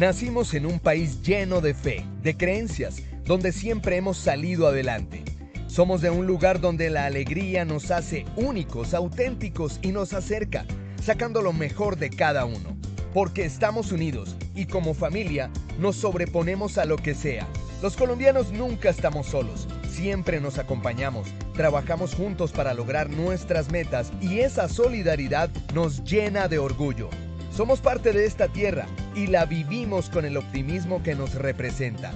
Nacimos en un país lleno de fe, de creencias, donde siempre hemos salido adelante. Somos de un lugar donde la alegría nos hace únicos, auténticos y nos acerca, sacando lo mejor de cada uno. Porque estamos unidos y como familia nos sobreponemos a lo que sea. Los colombianos nunca estamos solos, siempre nos acompañamos, trabajamos juntos para lograr nuestras metas y esa solidaridad nos llena de orgullo. Somos parte de esta tierra y la vivimos con el optimismo que nos representa.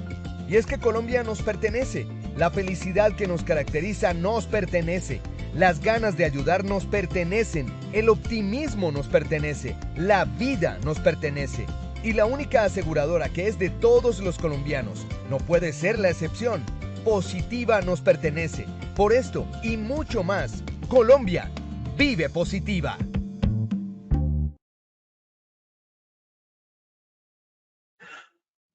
Y es que Colombia nos pertenece, la felicidad que nos caracteriza nos pertenece, las ganas de ayudar nos pertenecen, el optimismo nos pertenece, la vida nos pertenece. Y la única aseguradora que es de todos los colombianos, no puede ser la excepción, Positiva nos pertenece. Por esto y mucho más, Colombia vive Positiva.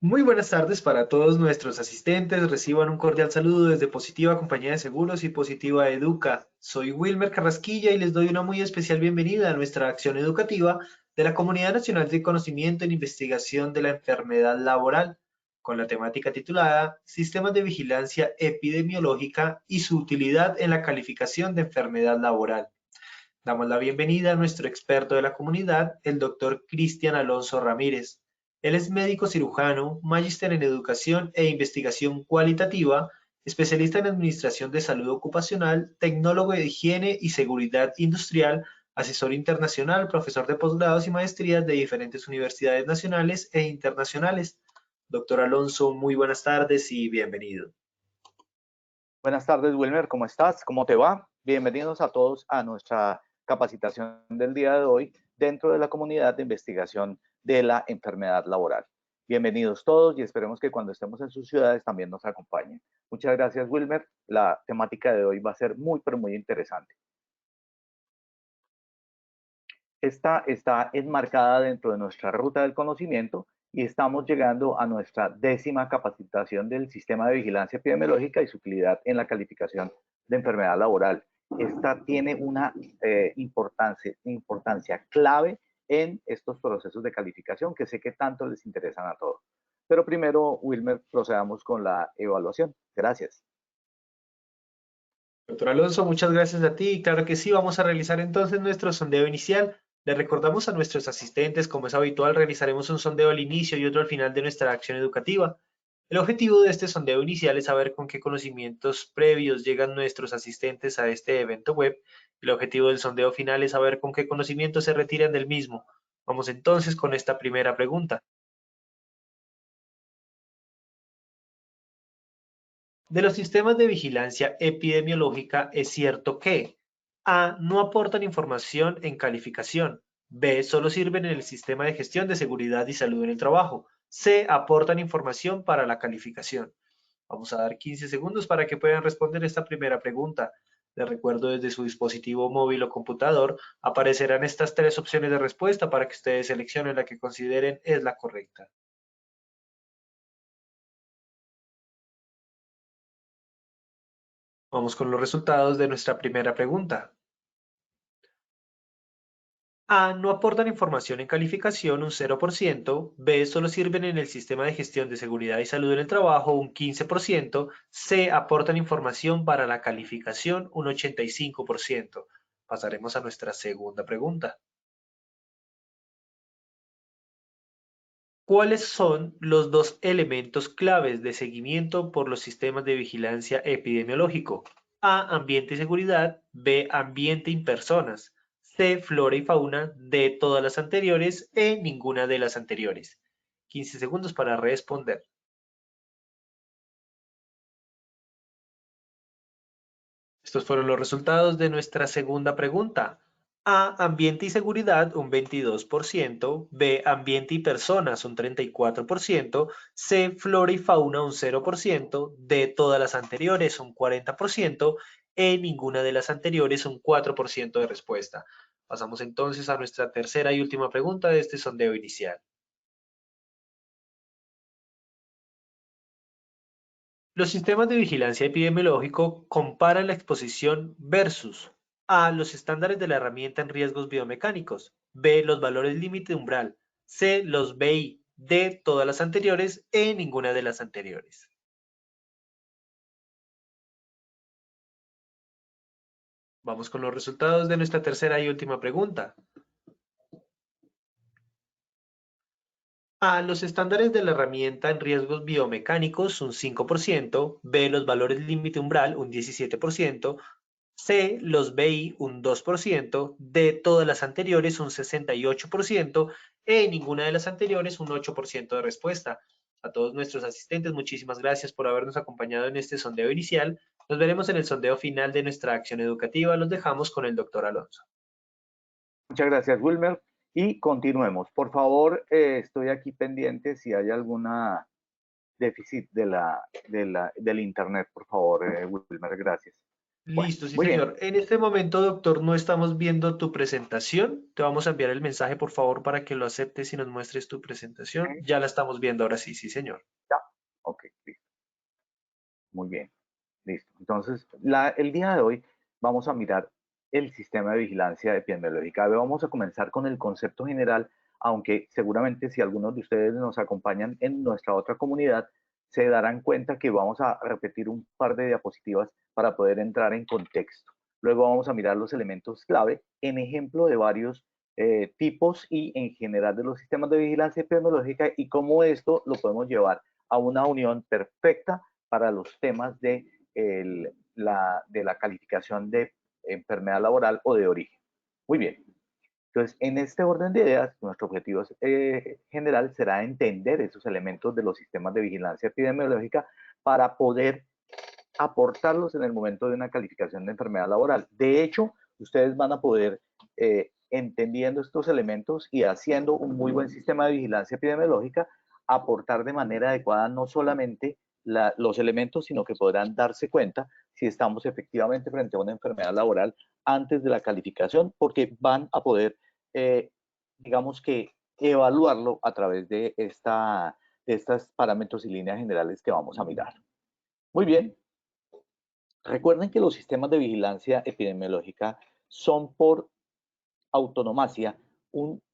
Muy buenas tardes para todos nuestros asistentes. Reciban un cordial saludo desde Positiva Compañía de Seguros y Positiva Educa. Soy Wilmer Carrasquilla y les doy una muy especial bienvenida a nuestra acción educativa de la Comunidad Nacional de Conocimiento en Investigación de la Enfermedad Laboral, con la temática titulada Sistemas de Vigilancia Epidemiológica y su utilidad en la calificación de enfermedad laboral. Damos la bienvenida a nuestro experto de la comunidad, el doctor Cristian Alonso Ramírez. Él es médico cirujano, magíster en educación e investigación cualitativa, especialista en administración de salud ocupacional, tecnólogo de higiene y seguridad industrial, asesor internacional, profesor de posgrados y maestrías de diferentes universidades nacionales e internacionales. Doctor Alonso, muy buenas tardes y bienvenido. Buenas tardes, Wilmer, ¿cómo estás? ¿Cómo te va? Bienvenidos a todos a nuestra capacitación del día de hoy dentro de la comunidad de investigación de la enfermedad laboral. Bienvenidos todos y esperemos que cuando estemos en sus ciudades también nos acompañen. Muchas gracias, Wilmer. La temática de hoy va a ser muy, pero muy interesante. Esta está enmarcada dentro de nuestra ruta del conocimiento y estamos llegando a nuestra 10ª capacitación del sistema de vigilancia epidemiológica y su utilidad en la calificación de enfermedad laboral. Esta tiene una importancia clave en estos procesos de calificación que sé que tanto les interesan a todos. Pero primero, Wilmer, procedamos con la evaluación. Gracias. Doctor Alonso, muchas gracias a ti. Claro que sí, vamos a realizar entonces nuestro sondeo inicial. Le recordamos a nuestros asistentes, como es habitual, realizaremos un sondeo al inicio y otro al final de nuestra acción educativa. El objetivo de este sondeo inicial es saber con qué conocimientos previos llegan nuestros asistentes a este evento web. El objetivo del sondeo final es saber con qué conocimientos se retiran del mismo. Vamos entonces con esta primera pregunta. De los sistemas de vigilancia epidemiológica es cierto que A. No aportan información en calificación. B. Solo sirven en el sistema de gestión de seguridad y salud en el trabajo. C. Aportan información para la calificación. Vamos a dar 15 segundos para que puedan responder esta primera pregunta. Les recuerdo desde su dispositivo móvil o computador aparecerán estas 3 opciones de respuesta para que ustedes seleccionen la que consideren es la correcta. Vamos con los resultados de nuestra primera pregunta. A. No aportan información en calificación un 0%, B. Solo sirven en el sistema de gestión de seguridad y salud en el trabajo un 15%, C. Aportan información para la calificación un 85%. Pasaremos a nuestra segunda pregunta. ¿Cuáles son los 2 elementos claves de seguimiento por los sistemas de vigilancia epidemiológico? A. Ambiente y seguridad. B. Ambiente y personas. C. Flora y fauna. D. Todas las anteriores. E. Ninguna de las anteriores. 15 segundos para responder. Estos fueron los resultados de nuestra segunda pregunta. A. Ambiente y seguridad, un 22%. B. Ambiente y personas, un 34%. C. Flora y fauna, un 0%. D. Todas las anteriores, un 40%. E. Ninguna de las anteriores, un 4% de respuesta. Pasamos entonces a nuestra tercera y última pregunta de este sondeo inicial. Los sistemas de vigilancia epidemiológico comparan la exposición versus A. Los estándares de la herramienta en riesgos biomecánicos. B. Los valores límite umbral. C. Los BI de todas las anteriores, en ninguna de las anteriores. Vamos con los resultados de nuestra tercera y última pregunta. A, los estándares de la herramienta en riesgos biomecánicos un 5%, B, los valores límite umbral un 17%, C, los BI un 2%, D, todas las anteriores un 68%, E, ninguna de las anteriores un 8% de respuesta. A todos nuestros asistentes, muchísimas gracias por habernos acompañado en este sondeo inicial. Nos veremos en el sondeo final de nuestra acción educativa. Los dejamos con el doctor Alonso. Muchas gracias, Wilmer. Y continuemos. Por favor, estoy aquí pendiente si hay alguna déficit del internet, por favor, Wilmer, gracias. Bueno, Listo, sí, muy bien. señor. En este momento, doctor, no estamos viendo tu presentación. Te vamos a enviar el mensaje, por favor, para que lo aceptes y nos muestres tu presentación. Ok, Ya la estamos viendo ahora sí, sí, señor. ya. Ok, listo. Muy bien. Listo. Entonces, el día de hoy vamos a mirar el sistema de vigilancia epidemiológica. Vamos a comenzar con el concepto general, aunque seguramente si algunos de ustedes nos acompañan en nuestra otra comunidad, se darán cuenta que vamos a repetir un par de diapositivas para poder entrar en contexto. Luego vamos a mirar los elementos clave en ejemplo de varios tipos y en general de los sistemas de vigilancia epidemiológica y cómo esto lo podemos llevar a una unión perfecta para los temas de la calificación de enfermedad laboral o de origen. Muy bien. Entonces, en este orden de ideas, nuestro objetivo general será entender esos elementos de los sistemas de vigilancia epidemiológica para poder aportarlos en el momento de una calificación de enfermedad laboral. De hecho, ustedes van a poder, entendiendo estos elementos y haciendo un muy buen sistema de vigilancia epidemiológica, aportar de manera adecuada no solamente los elementos, sino que podrán darse cuenta si estamos efectivamente frente a una enfermedad laboral antes de la calificación, porque van a poder, digamos que, evaluarlo a través de estos parámetros y líneas generales que vamos a mirar. Muy bien. Recuerden que los sistemas de vigilancia epidemiológica son por autonomacia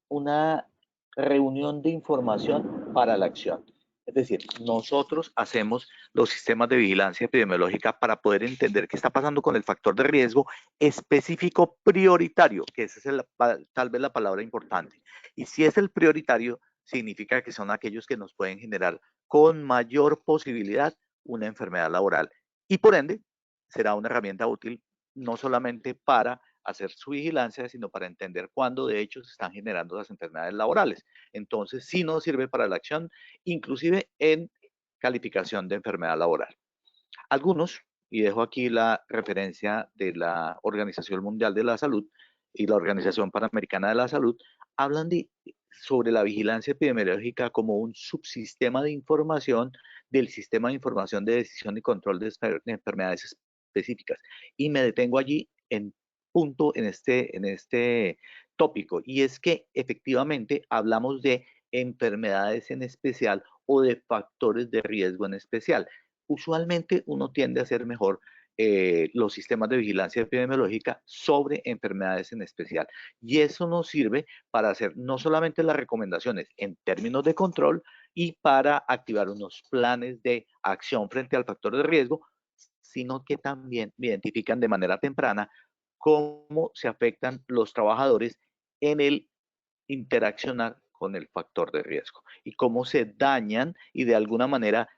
una reunión de información para la acción. Es decir, nosotros hacemos los sistemas de vigilancia epidemiológica para poder entender qué está pasando con el factor de riesgo específico prioritario, que esa es tal vez la palabra importante. Y si es el prioritario, significa que son aquellos que nos pueden generar con mayor posibilidad una enfermedad laboral. Y por ende, será una herramienta útil no solamente para hacer su vigilancia, sino para entender cuándo de hecho se están generando las enfermedades laborales. Entonces, sí nos sirve para la acción, inclusive en calificación de enfermedad laboral. Algunos, y dejo aquí la referencia de la Organización Mundial de la Salud y la Organización Panamericana de la Salud, hablan sobre la vigilancia epidemiológica como un subsistema de información del sistema de información de decisión y control de enfermedades específicas. Y me detengo allí en punto en este tópico, y es que efectivamente hablamos de enfermedades en especial o de factores de riesgo en especial. Usualmente uno tiende a hacer mejor los sistemas de vigilancia epidemiológica sobre enfermedades en especial. Y eso nos sirve para hacer no solamente las recomendaciones en términos de control y para activar unos planes de acción frente al factor de riesgo, sino que también identifican de manera temprana cómo se afectan los trabajadores en el interaccionar con el factor de riesgo y cómo se dañan y de alguna manera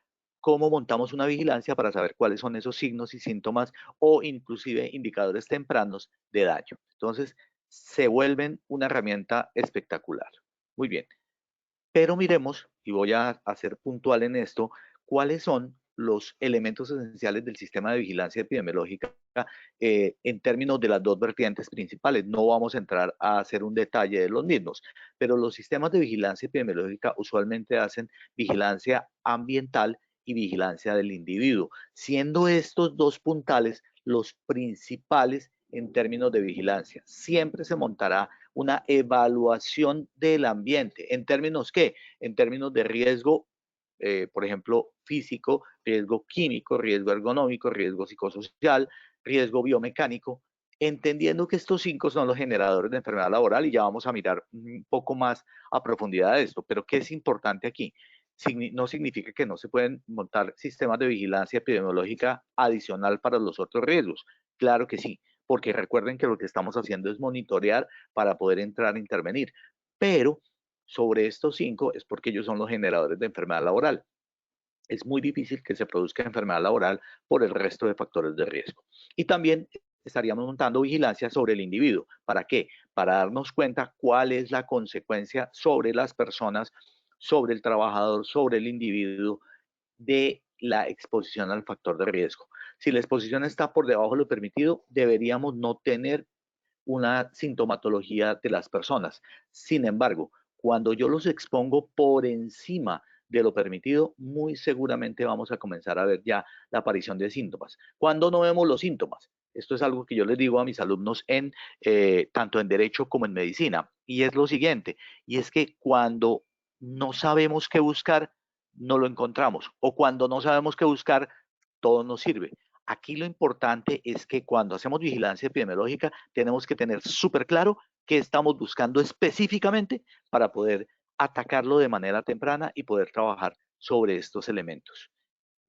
cómo montamos una vigilancia para saber cuáles son esos signos y síntomas o inclusive indicadores tempranos de daño. Entonces, se vuelven una herramienta espectacular. Muy bien. Pero miremos, y voy a ser puntual en esto, cuáles son los elementos esenciales del sistema de vigilancia epidemiológica en términos de las dos vertientes principales. No vamos a entrar a hacer un detalle de los mismos, pero los sistemas de vigilancia epidemiológica usualmente hacen vigilancia ambiental y vigilancia del individuo, siendo estos dos puntales los principales en términos de vigilancia. Siempre se montará una evaluación del ambiente. ¿En términos qué? En términos de riesgo, por ejemplo, físico, riesgo químico, riesgo ergonómico, riesgo psicosocial, riesgo biomecánico. Entendiendo que estos 5 son los generadores de enfermedad laboral, y ya vamos a mirar un poco más a profundidad de esto, pero ¿qué es importante aquí? No significa que no se pueden montar sistemas de vigilancia epidemiológica adicional para los otros riesgos. Claro que sí, porque recuerden que lo que estamos haciendo es monitorear para poder entrar a intervenir, pero sobre estos 5 es porque ellos son los generadores de enfermedad laboral. Es muy difícil que se produzca enfermedad laboral por el resto de factores de riesgo. Y también estaríamos montando vigilancia sobre el individuo. ¿Para qué? Para darnos cuenta cuál es la consecuencia sobre las personas, sobre el trabajador, sobre el individuo de la exposición al factor de riesgo. Si la exposición está por debajo de lo permitido, deberíamos no tener una sintomatología de las personas. Sin embargo, cuando yo los expongo por encima de lo permitido, muy seguramente vamos a comenzar a ver ya la aparición de síntomas. ¿Cuándo no vemos los síntomas? Esto es algo que yo les digo a mis alumnos tanto en derecho como en medicina, y es lo siguiente, y es que cuando no sabemos qué buscar, no lo encontramos, o cuando no sabemos qué buscar, todo nos sirve. Aquí lo importante es que cuando hacemos vigilancia epidemiológica tenemos que tener súper claro qué estamos buscando específicamente para poder atacarlo de manera temprana y poder trabajar sobre estos elementos.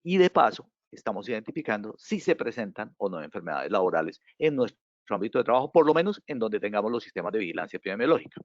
Y de paso, estamos identificando si se presentan o no enfermedades laborales en nuestro ámbito de trabajo, por lo menos en donde tengamos los sistemas de vigilancia epidemiológica.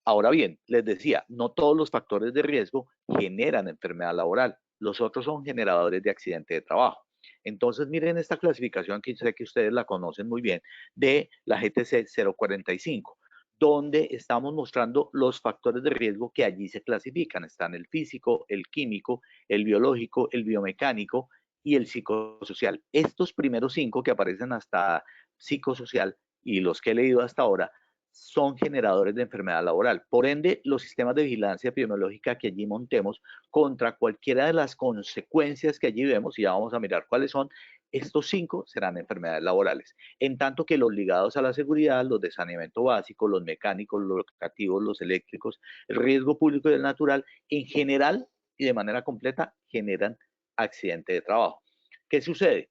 Ahora bien, les decía, no todos los factores de riesgo generan enfermedad laboral. Los otros son generadores de accidente de trabajo. Entonces, miren esta clasificación que sé que ustedes la conocen muy bien, de la GTC 045, donde estamos mostrando los factores de riesgo que allí se clasifican. Están el físico, el químico, el biológico, el biomecánico y el psicosocial. Estos primeros 5 que aparecen hasta psicosocial y los que he leído hasta ahora son generadores de enfermedad laboral. Por ende, los sistemas de vigilancia epidemiológica que allí montemos contra cualquiera de las consecuencias que allí vemos, y ya vamos a mirar cuáles son, estos 5 serán enfermedades laborales. En tanto que los ligados a la seguridad, los de saneamiento básico, los mecánicos, los locativos, los eléctricos, el riesgo público y el natural, en general y de manera completa, generan accidente de trabajo. ¿Qué sucede?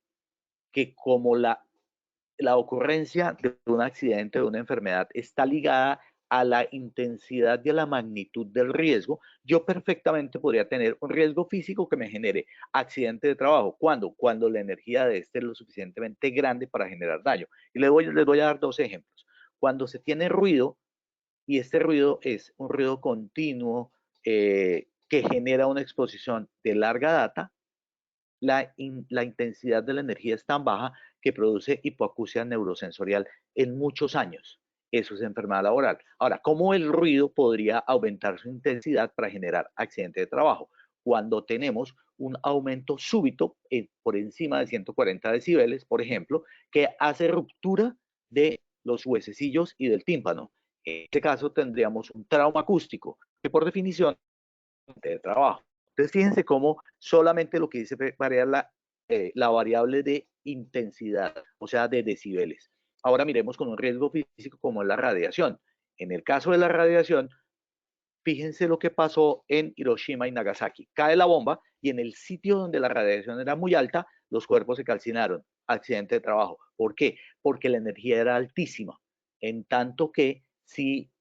Que como la ocurrencia de un accidente, de una enfermedad, está ligada a la intensidad y a la magnitud del riesgo, yo perfectamente podría tener un riesgo físico que me genere accidente de trabajo. ¿Cuándo? Cuando la energía de este es lo suficientemente grande para generar daño. Y les voy a dar 2 ejemplos. Cuando se tiene ruido, y este ruido es un ruido continuo que genera una exposición de larga data, la intensidad de la energía es tan baja que produce hipoacusia neurosensorial en muchos años. Eso es enfermedad laboral. Ahora, ¿cómo el ruido podría aumentar su intensidad para generar accidente de trabajo? Cuando tenemos un aumento súbito por encima de 140 decibeles, por ejemplo, que hace ruptura de los huesecillos y del tímpano. En este caso tendríamos un trauma acústico, que por definición es de trabajo. Entonces, fíjense cómo solamente lo que dice variar la variable de intensidad, o sea, de decibeles. Ahora miremos con un riesgo físico como es la radiación. En el caso de la radiación, fíjense lo que pasó en Hiroshima y Nagasaki. Cae la bomba y en el sitio donde la radiación era muy alta, los cuerpos se calcinaron. Accidente de trabajo. ¿Por qué? Porque la energía era altísima. En tanto que si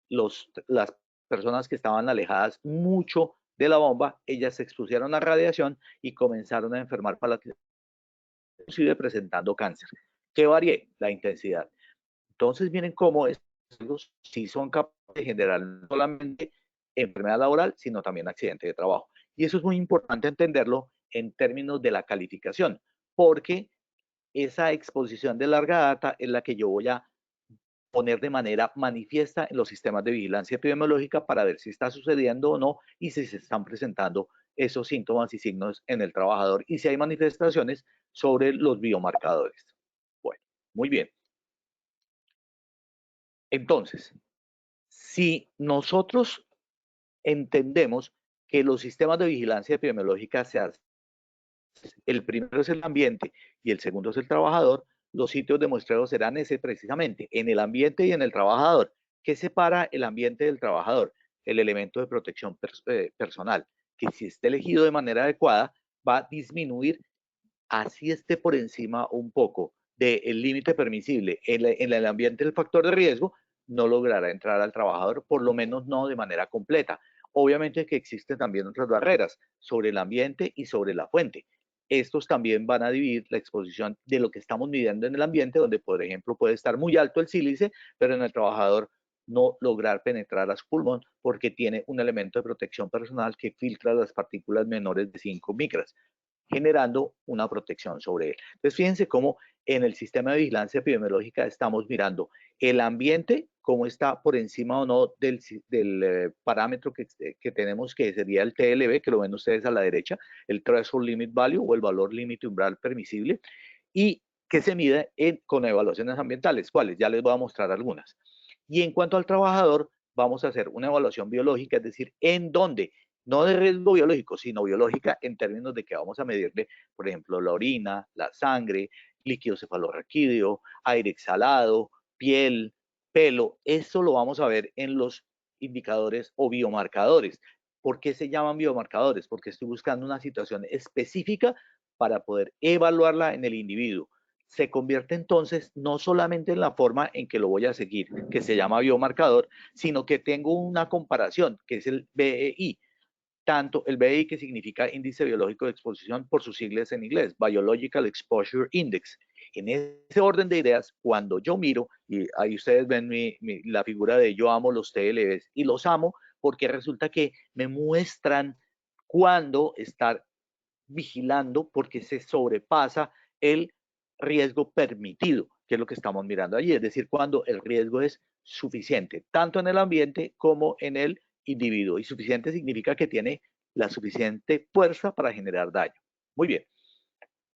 las personas que estaban alejadas mucho de la bomba, ellas se expusieron a radiación y comenzaron a enfermar inclusive presentando cáncer. ¿Qué varié? La intensidad. Entonces miren cómo estos sí son capaces de generar no solamente enfermedad laboral, sino también accidente de trabajo. Y eso es muy importante entenderlo en términos de la calificación, porque esa exposición de larga data es la que yo voy a poner de manera manifiesta en los sistemas de vigilancia epidemiológica para ver si está sucediendo o no y si se están presentando esos síntomas y signos en el trabajador y si hay manifestaciones sobre los biomarcadores. Bueno, muy bien. Entonces, si nosotros entendemos que los sistemas de vigilancia epidemiológica se hacen, el primero es el ambiente y el segundo es el trabajador, los sitios de muestreo serán ese precisamente, en el ambiente y en el trabajador. ¿Qué separa el ambiente del trabajador? El elemento de protección personal, que si está elegido de manera adecuada, va a disminuir, así esté por encima un poco del límite permisible en el ambiente del factor de riesgo, no logrará entrar al trabajador, por lo menos no de manera completa. Obviamente que existen también otras barreras sobre el ambiente y sobre la fuente. Estos también van a dividir la exposición de lo que estamos midiendo en el ambiente, donde, por ejemplo, puede estar muy alto el sílice, pero en el trabajador no lograr penetrar a su pulmón porque tiene un elemento de protección personal que filtra las partículas menores de 5 micras, generando una protección sobre él. Entonces, fíjense cómo en el sistema de vigilancia epidemiológica estamos mirando el ambiente, cómo está por encima o no del parámetro que tenemos, que sería el TLB, que lo ven ustedes a la derecha, el Threshold Limit Value o el valor límite umbral permisible, y que se mide con evaluaciones ambientales, cuáles ya les voy a mostrar algunas. Y en cuanto al trabajador, vamos a hacer una evaluación biológica, es decir, en dónde, no de riesgo biológico, sino biológica en términos de que vamos a medirle, por ejemplo, la orina, la sangre, líquido cefalorraquídeo, aire exhalado, piel, pelo. Eso lo vamos a ver en los indicadores o biomarcadores. ¿Por qué se llaman biomarcadores? Porque estoy buscando una situación específica para poder evaluarla en el individuo. Se convierte entonces no solamente en la forma en que lo voy a seguir, que se llama biomarcador, sino que tengo una comparación, que es el BEI. Tanto el BEI, que significa índice biológico de exposición por sus siglas en inglés, Biological Exposure Index. En ese orden de ideas, cuando yo miro, y ahí ustedes ven la figura de yo amo los TLBs, y los amo porque resulta que me muestran cuándo estar vigilando porque se sobrepasa el riesgo permitido, que es lo que estamos mirando allí, es decir, cuando el riesgo es suficiente, tanto en el ambiente como en el individuo. Y suficiente significa que tiene la suficiente fuerza para generar daño. Muy bien.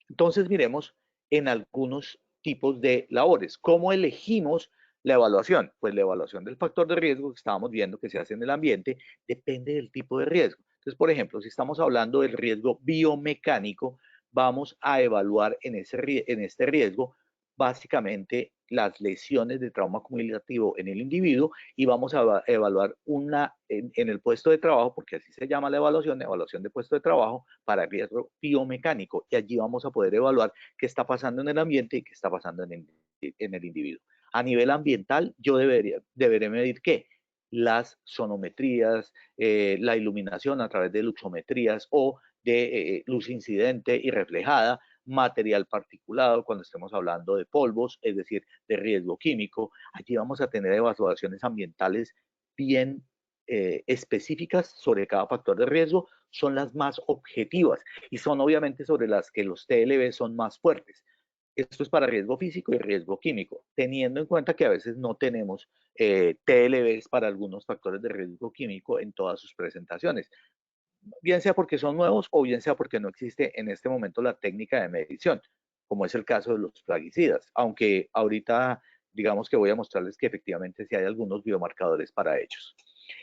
Entonces miremos en algunos tipos de labores. ¿Cómo elegimos la evaluación? Pues la evaluación del factor de riesgo que estábamos viendo que se hace en el ambiente depende del tipo de riesgo. Entonces, por ejemplo, si estamos hablando del riesgo biomecánico, vamos a evaluar en este riesgo básicamente las lesiones de trauma acumulativo en el individuo y vamos a evaluar en el puesto de trabajo, porque así se llama la evaluación de puesto de trabajo para riesgo biomecánico, y allí vamos a poder evaluar qué está pasando en el ambiente y qué está pasando en el individuo. A nivel ambiental, yo deberé medir qué, las sonometrías, la iluminación a través de luxometrías o de luz incidente y reflejada, material particulado cuando estemos hablando de polvos, es decir, de riesgo químico. Allí vamos a tener evaluaciones ambientales bien específicas sobre cada factor de riesgo, son las más objetivas y son obviamente sobre las que los TLB son más fuertes. Esto es para riesgo físico y riesgo químico, teniendo en cuenta que a veces no tenemos TLBs para algunos factores de riesgo químico en todas sus presentaciones, bien sea porque son nuevos o bien sea porque no existe en este momento la técnica de medición, como es el caso de los plaguicidas, aunque ahorita digamos que voy a mostrarles que efectivamente sí hay algunos biomarcadores para ellos.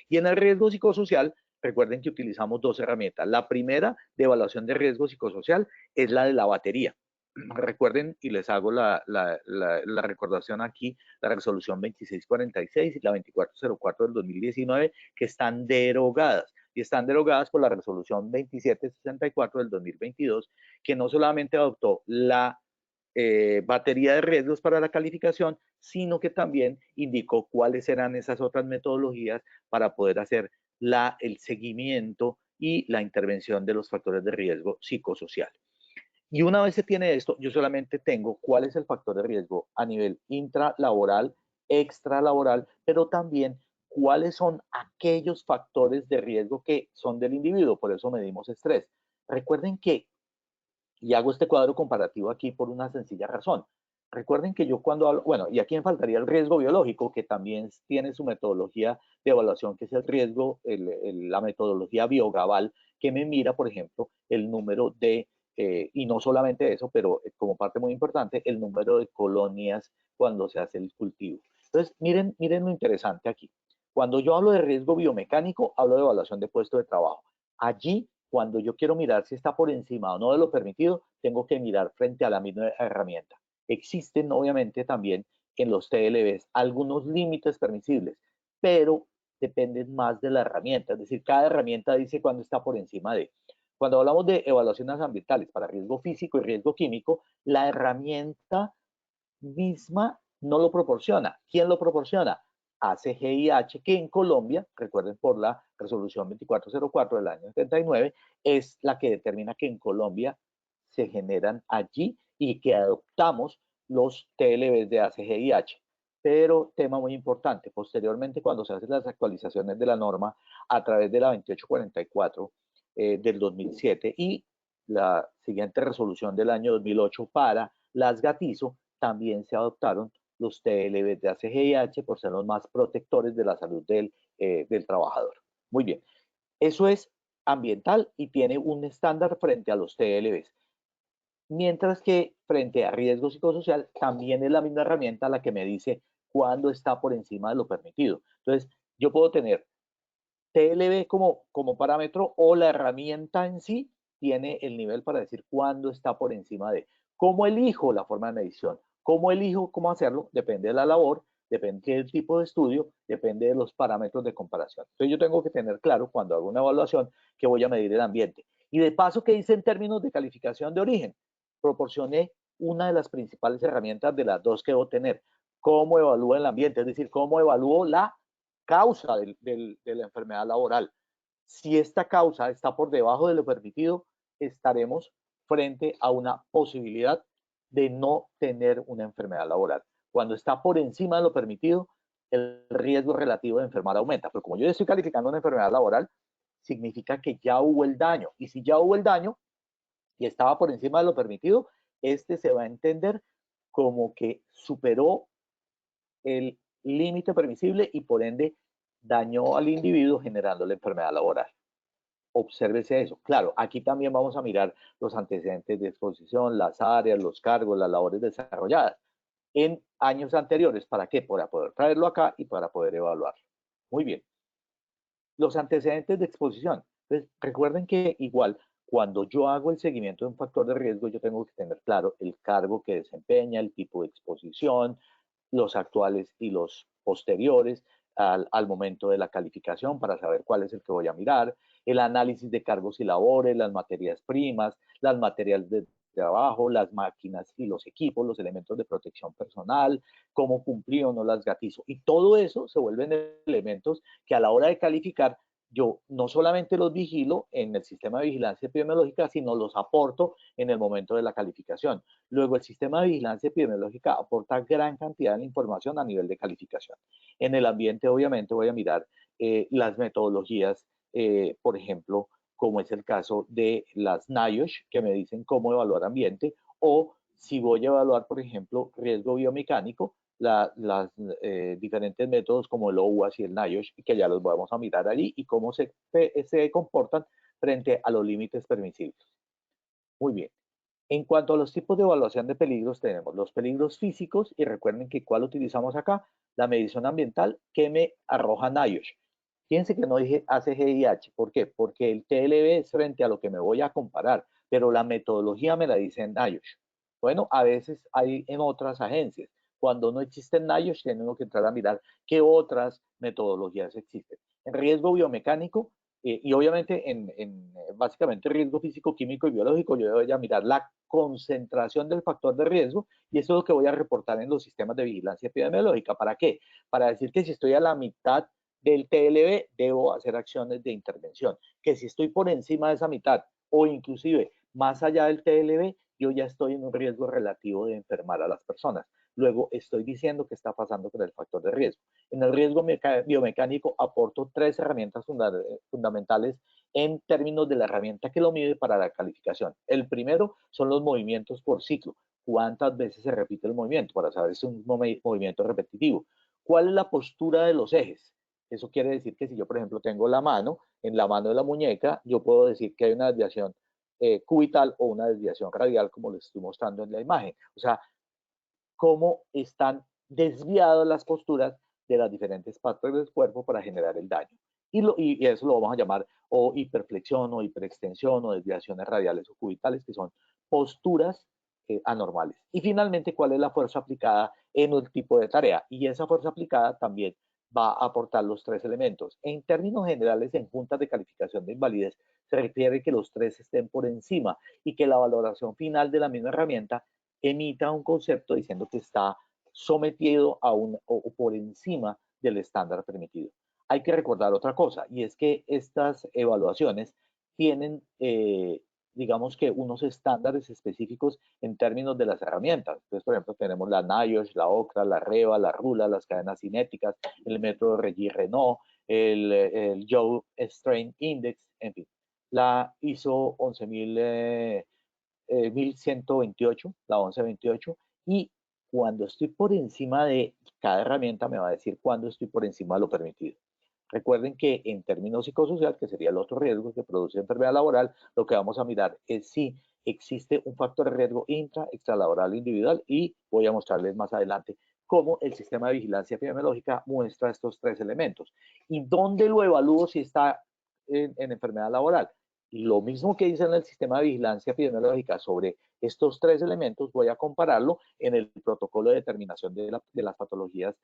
Y en el riesgo psicosocial, recuerden que utilizamos dos herramientas. La primera de evaluación de riesgo psicosocial es la de la batería. Recuerden, y les hago la recordación aquí, la resolución 2646 y la 2404 del 2019, que están derogadas. Y están derogadas por la resolución 2764 del 2022, que no solamente adoptó la batería de riesgos para la calificación, sino que también indicó cuáles eran esas otras metodologías para poder hacer el seguimiento y la intervención de los factores de riesgo psicosocial. Y una vez se tiene esto, yo solamente tengo cuál es el factor de riesgo a nivel intralaboral, extralaboral, pero también cuáles son aquellos factores de riesgo que son del individuo, por eso medimos estrés. Recuerden que, y hago este cuadro comparativo aquí por una sencilla razón, recuerden que yo cuando hablo, bueno, y aquí me faltaría el riesgo biológico, que también tiene su metodología de evaluación, que es el riesgo, la metodología Biogaval, que me mira, por ejemplo, el número de y no solamente eso, pero como parte muy importante, el número de colonias cuando se hace el cultivo. Entonces, miren lo interesante aquí. Cuando yo hablo de riesgo biomecánico, hablo de evaluación de puesto de trabajo. Allí, cuando yo quiero mirar si está por encima o no de lo permitido, tengo que mirar frente a la misma herramienta. Existen, obviamente, también en los TLBs algunos límites permisibles, pero dependen más de la herramienta. Es decir, cada herramienta dice cuándo está por encima de. Cuando hablamos de evaluaciones ambientales para riesgo físico y riesgo químico, la herramienta misma no lo proporciona. ¿Quién lo proporciona? ACGIH, que en Colombia, recuerden por la resolución 2404 del año 79, es la que determina que en Colombia se generan allí y que adoptamos los TLBs de ACGIH. Pero tema muy importante, posteriormente cuando se hacen las actualizaciones de la norma a través de la 2844 del 2007 y la siguiente resolución del año 2008 para las GATIZO, también se adoptaron los TLBs de ACGIH por ser los más protectores de la salud del trabajador. Muy bien, eso es ambiental y tiene un estándar frente a los TLBs. Mientras que frente a riesgo psicosocial también es la misma herramienta la que me dice cuándo está por encima de lo permitido. Entonces, yo puedo tener TLB como parámetro o la herramienta en sí tiene el nivel para decir cuándo está por encima de. ¿Cómo elijo la forma de medición? ¿Cómo elijo cómo hacerlo? Depende de la labor, depende del tipo de estudio, depende de los parámetros de comparación. Entonces yo tengo que tener claro cuando hago una evaluación que voy a medir el ambiente. Y de paso, ¿qué hice en términos de calificación de origen? Proporcioné una de las principales herramientas de las dos que debo tener. ¿Cómo evalúo el ambiente? Es decir, ¿cómo evalúo la causa de la enfermedad laboral? Si esta causa está por debajo de lo permitido, estaremos frente a una posibilidad de no tener una enfermedad laboral. Cuando está por encima de lo permitido, el riesgo relativo de enfermar aumenta. Pero como yo estoy calificando una enfermedad laboral, significa que ya hubo el daño. Y si ya hubo el daño y estaba por encima de lo permitido, este se va a entender como que superó el límite permisible y por ende dañó al individuo generando la enfermedad laboral. Obsérvese eso. Claro, aquí también vamos a mirar los antecedentes de exposición, las áreas, los cargos, las labores desarrolladas en años anteriores. ¿Para qué? Para poder traerlo acá y para poder evaluarlo. Muy bien. Los antecedentes de exposición. Entonces, recuerden que igual, cuando yo hago el seguimiento de un factor de riesgo, yo tengo que tener claro el cargo que desempeña, el tipo de exposición, los actuales y los posteriores al momento de la calificación para saber cuál es el que voy a mirar, el análisis de cargos y labores, las materias primas, las materiales de trabajo, las máquinas y los equipos, los elementos de protección personal, cómo cumplí o no las GATIZO. Y todo eso se vuelven elementos que a la hora de calificar yo no solamente los vigilo en el sistema de vigilancia epidemiológica, sino los aporto en el momento de la calificación. Luego, el sistema de vigilancia epidemiológica aporta gran cantidad de información a nivel de calificación. En el ambiente, obviamente, voy a mirar las metodologías, por ejemplo, como es el caso de las NIOSH, que me dicen cómo evaluar ambiente, o si voy a evaluar, por ejemplo, riesgo biomecánico, las diferentes métodos como el OWASP y el NIOSH, que ya los vamos a mirar allí, y cómo se comportan frente a los límites permisibles. Muy bien. En cuanto a los tipos de evaluación de peligros, tenemos los peligros físicos, y recuerden que ¿cuál utilizamos acá? La medición ambiental que me arroja NIOSH. Fíjense que no dije ACGIH. ¿Por qué? Porque el TLB es frente a lo que me voy a comparar, pero la metodología me la dice en NIOSH. Bueno, a veces hay en otras agencias. Cuando no existen NIOSH, tenemos que entrar a mirar qué otras metodologías existen. En riesgo biomecánico, y obviamente básicamente riesgo físico, químico y biológico, yo voy a mirar la concentración del factor de riesgo, y eso es lo que voy a reportar en los sistemas de vigilancia epidemiológica. ¿Para qué? Para decir que si estoy a la mitad del TLB, debo hacer acciones de intervención. Que si estoy por encima de esa mitad o inclusive más allá del TLB, yo ya estoy en un riesgo relativo de enfermar a las personas. Luego estoy diciendo qué está pasando con el factor de riesgo. En el riesgo biomecánico aporto 3 herramientas fundamentales en términos de la herramienta que lo mide para la calificación. El primero son los movimientos por ciclo. ¿Cuántas veces se repite el movimiento? Para saber si es un movimiento repetitivo. ¿Cuál es la postura de los ejes? Eso quiere decir que si yo, por ejemplo, tengo la mano, en la mano de la muñeca, yo puedo decir que hay una desviación cubital o una desviación radial, como les estoy mostrando en la imagen. O sea, cómo están desviadas las posturas de las diferentes partes del cuerpo para generar el daño. Y eso lo vamos a llamar o hiperflexión o hiperextensión o desviaciones radiales o cubitales, que son posturas anormales. Y finalmente, ¿cuál es la fuerza aplicada en el tipo de tarea? Y esa fuerza aplicada también va a aportar los 3 elementos. En términos generales, en juntas de calificación de invalidez, se requiere que los 3 estén por encima y que la valoración final de la misma herramienta emita un concepto diciendo que está sometido a o por encima del estándar permitido. Hay que recordar otra cosa, y es que estas evaluaciones tienen, digamos que unos estándares específicos en términos de las herramientas. Entonces, por ejemplo, tenemos la NIOSH, la OCRA, la REVA, la RULA, las cadenas cinéticas, el método Regis-Renault, el Joe Strain Index, en fin. La ISO 1128, la 1128, y cuando estoy por encima de cada herramienta me va a decir cuándo estoy por encima de lo permitido. Recuerden que en términos psicosocial, que sería el otro riesgo que produce enfermedad laboral, lo que vamos a mirar es si existe un factor de riesgo intra, extralaboral, individual, y voy a mostrarles más adelante cómo el sistema de vigilancia epidemiológica muestra estos tres elementos. ¿Y dónde lo evalúo si está en enfermedad laboral? Y lo mismo que dice en el sistema de vigilancia epidemiológica sobre estos tres elementos, voy a compararlo en el protocolo de determinación de las patologías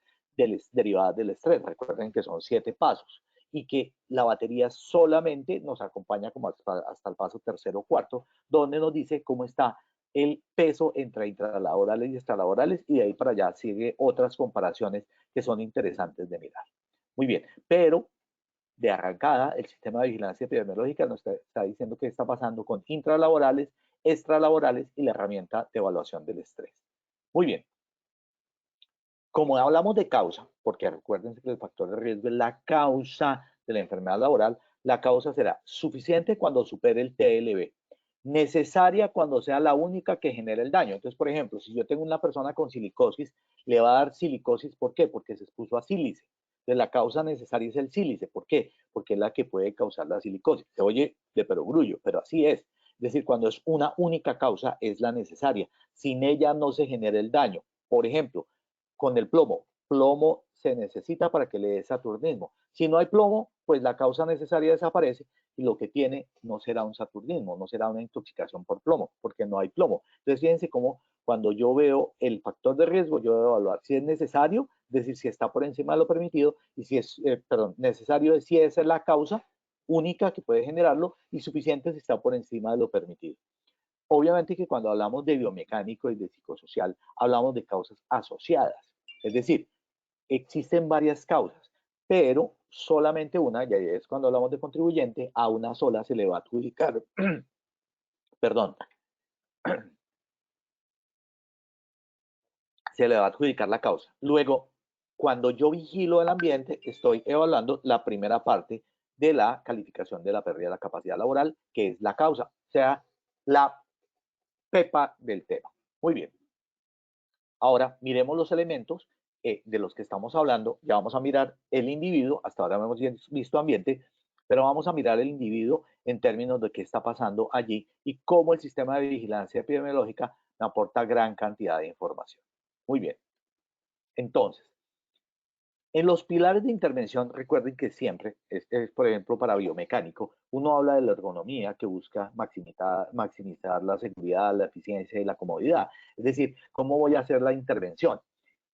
derivadas del estrés. Recuerden que son 7 pasos y que la batería solamente nos acompaña como hasta el paso tercero o cuarto, donde nos dice cómo está el peso entre intralaborales y extralaborales, y de ahí para allá sigue otras comparaciones que son interesantes de mirar. Muy bien, pero de arrancada, el sistema de vigilancia epidemiológica nos está diciendo qué está pasando con intralaborales, extralaborales y la herramienta de evaluación del estrés. Muy bien. Como hablamos de causa, porque recuerden que el factor de riesgo es la causa de la enfermedad laboral, la causa será suficiente cuando supere el TLB, necesaria cuando sea la única que genera el daño. Entonces, por ejemplo, si yo tengo una persona con silicosis, le va a dar silicosis, ¿por qué? Porque se expuso a sílice. Entonces, la causa necesaria es el sílice. ¿Por qué? Porque es la que puede causar la silicosis. Se oye de perogrullo, pero así es. Es decir, cuando es una única causa, es la necesaria. Sin ella no se genera el daño. Por ejemplo, con el plomo. Plomo se necesita para que le dé saturnismo. Si no hay plomo, pues la causa necesaria desaparece y lo que tiene no será un saturnismo, no será una intoxicación por plomo, porque no hay plomo. Entonces, fíjense cómo cuando yo veo el factor de riesgo, yo debo evaluar si es necesario, es decir, si está por encima de lo permitido, y si es, necesario es si esa es la causa única que puede generarlo, y suficiente si está por encima de lo permitido. Obviamente que cuando hablamos de biomecánico y de psicosocial, hablamos de causas asociadas. Es decir, existen varias causas, pero solamente una, y ahí es cuando hablamos de contribuyente, a una sola se le va a adjudicar, perdón, se le va a adjudicar la causa. Luego, cuando yo vigilo el ambiente, estoy evaluando la primera parte de la calificación de la pérdida de la capacidad laboral, que es la causa, o sea, la pepa del tema. Muy bien. Ahora, miremos los elementos de los que estamos hablando. Ya vamos a mirar el individuo, hasta ahora hemos visto ambiente, pero vamos a mirar el individuo en términos de qué está pasando allí y cómo el sistema de vigilancia epidemiológica me aporta gran cantidad de información. Muy bien. Entonces, en los pilares de intervención, recuerden que siempre, por ejemplo, para biomecánico, uno habla de la ergonomía que busca maximizar la seguridad, la eficiencia y la comodidad. Es decir, ¿cómo voy a hacer la intervención?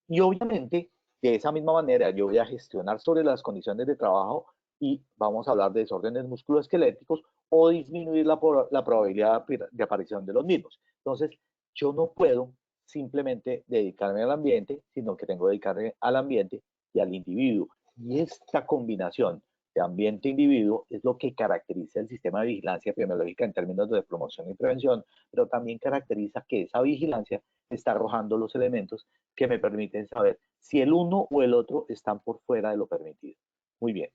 Y obviamente, de esa misma manera, yo voy a gestionar sobre las condiciones de trabajo y vamos a hablar de desórdenes musculoesqueléticos o disminuir la probabilidad de aparición de los mismos. Entonces, yo no puedo simplemente dedicarme al ambiente, sino que tengo que dedicarme al ambiente y al individuo. Y esta combinación de ambiente-individuo es lo que caracteriza el sistema de vigilancia epidemiológica en términos de promoción y prevención, pero también caracteriza que esa vigilancia está arrojando los elementos que me permiten saber si el uno o el otro están por fuera de lo permitido. Muy bien.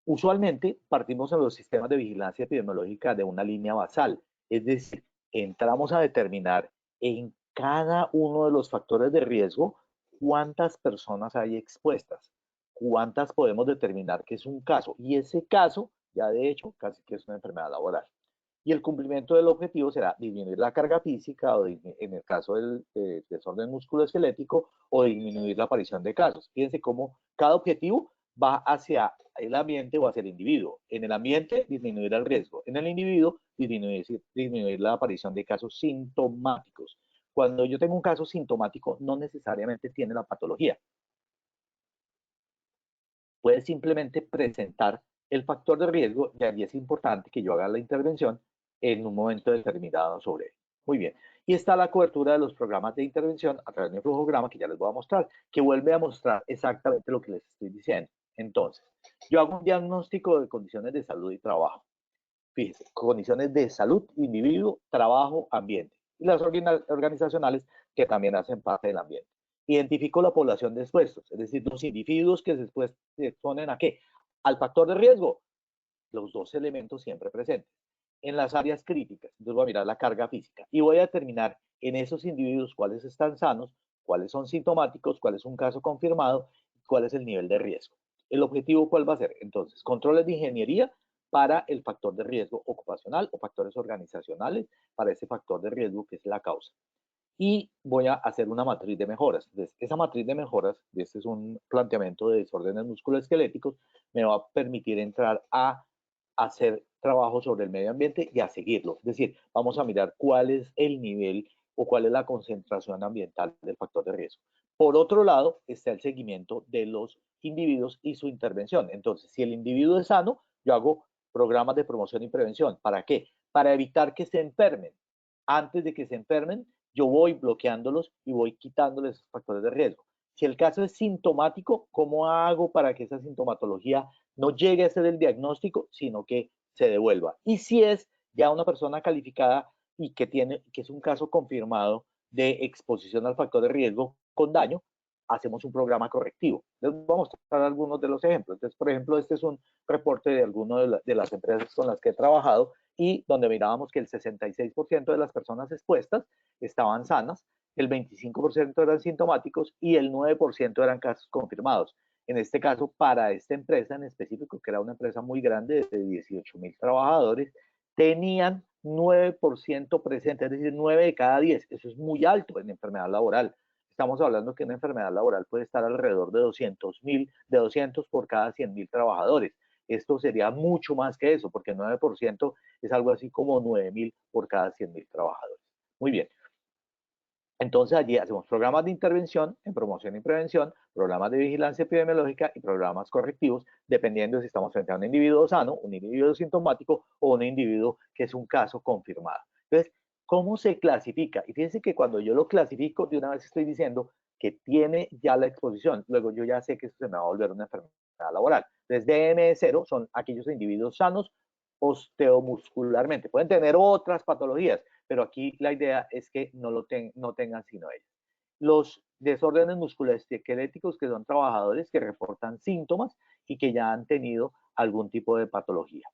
Usualmente partimos en los sistemas de vigilancia epidemiológica de una línea basal, es decir, entramos a determinar en cada uno de los factores de riesgo cuántas personas hay expuestas, cuántas podemos determinar que es un caso, y ese caso ya de hecho casi que es una enfermedad laboral. Y el cumplimiento del objetivo será disminuir la carga física o en el caso del desorden musculoesquelético o disminuir la aparición de casos. Fíjense cómo cada objetivo va hacia el ambiente o hacia el individuo. En el ambiente, disminuir el riesgo. En el individuo, disminuir la aparición de casos sintomáticos. Cuando yo tengo un caso sintomático, no necesariamente tiene la patología. Puede simplemente presentar el factor de riesgo y allí es importante que yo haga la intervención en un momento determinado sobre él. Muy bien. Y está la cobertura de los programas de intervención a través de un flujograma que ya les voy a mostrar, que vuelve a mostrar exactamente lo que les estoy diciendo. Entonces, yo hago un diagnóstico de condiciones de salud y trabajo. Fíjense, condiciones de salud, individuo, trabajo, ambiente. Y las organizacionales que también hacen parte del ambiente. Identifico la población de expuestos, es decir, los individuos que se exponen a qué? Al factor de riesgo, los dos elementos siempre presentes. En las áreas críticas, entonces voy a mirar la carga física y voy a determinar en esos individuos cuáles están sanos, cuáles son sintomáticos, cuál es un caso confirmado, cuál es el nivel de riesgo. ¿El objetivo cuál va a ser? Entonces, controles de ingeniería para el factor de riesgo ocupacional o factores organizacionales para ese factor de riesgo que es la causa. Y voy a hacer una matriz de mejoras. Entonces, esa matriz de mejoras, este es un planteamiento de desórdenes musculoesqueléticos, me va a permitir entrar a hacer trabajo sobre el medio ambiente y a seguirlo. Es decir, vamos a mirar cuál es el nivel o cuál es la concentración ambiental del factor de riesgo. Por otro lado, está el seguimiento de los individuos y su intervención. Entonces, si el individuo es sano, yo hago programas de promoción y prevención. ¿Para qué? Para evitar que se enfermen. Antes de que se enfermen, yo voy bloqueándolos y voy quitándoles esos factores de riesgo. Si el caso es sintomático, ¿cómo hago para que esa sintomatología no llegue a ser el diagnóstico, sino que se devuelva? Y si es ya una persona calificada y que es un caso confirmado de exposición al factor de riesgo con daño, hacemos un programa correctivo. Les voy a mostrar algunos de los ejemplos. Entonces, por ejemplo, este es un reporte de algunas de las empresas con las que he trabajado y donde mirábamos que el 66% de las personas expuestas estaban sanas, el 25% eran sintomáticos y el 9% eran casos confirmados. En este caso, para esta empresa en específico, que era una empresa muy grande de 18,000 trabajadores, tenían 9% presente, es decir, 9 de cada 10. Eso es muy alto en enfermedad laboral. Estamos hablando que una enfermedad laboral puede estar alrededor de 200,000, de 200 por cada 100,000 trabajadores. Esto sería mucho más que eso, porque el 9% es algo así como 9,000 por cada 100,000 trabajadores. Muy bien. Entonces allí hacemos programas de intervención en promoción y prevención, programas de vigilancia epidemiológica y programas correctivos, dependiendo si estamos frente a un individuo sano, un individuo sintomático o un individuo que es un caso confirmado. Entonces, ¿cómo se clasifica? Y fíjense que cuando yo lo clasifico, de una vez estoy diciendo que tiene ya la exposición. Luego yo ya sé que eso se me va a volver una enfermedad laboral. Entonces, DM0 son aquellos individuos sanos osteomuscularmente. Pueden tener otras patologías, pero aquí la idea es que no tengan sino ellos. Los desórdenes musculoesqueléticos, que son trabajadores que reportan síntomas y que ya han tenido algún tipo de patología.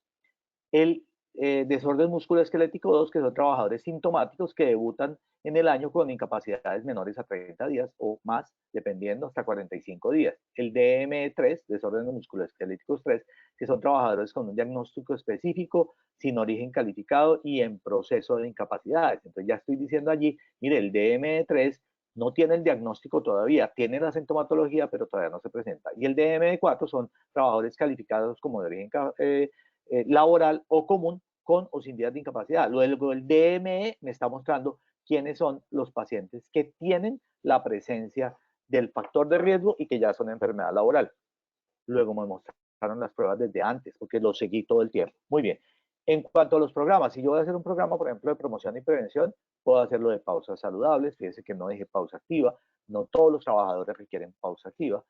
El desorden musculoesquelético 2, que son trabajadores sintomáticos que debutan en el año con incapacidades menores a 30 días o más, dependiendo, hasta 45 días. El DM3, desórdenes musculoesqueléticos 3, que son trabajadores con un diagnóstico específico, sin origen calificado y en proceso de incapacidades. Entonces ya estoy diciendo allí, mire, el DM3 no tiene el diagnóstico todavía, tiene la sintomatología, pero todavía no se presenta. Y el DM4 son trabajadores calificados como de origen laboral o común con o sin días de incapacidad. Luego el DME me está mostrando quiénes son los pacientes que tienen la presencia del factor de riesgo y que ya son enfermedad laboral. Luego me mostraron las pruebas desde antes, porque lo seguí todo el tiempo. Muy bien. En cuanto a los programas, si yo voy a hacer un programa, por ejemplo, de promoción y prevención, puedo hacerlo de pausas saludables. Fíjense que no dije pausa activa. No todos los trabajadores requieren pausa activa.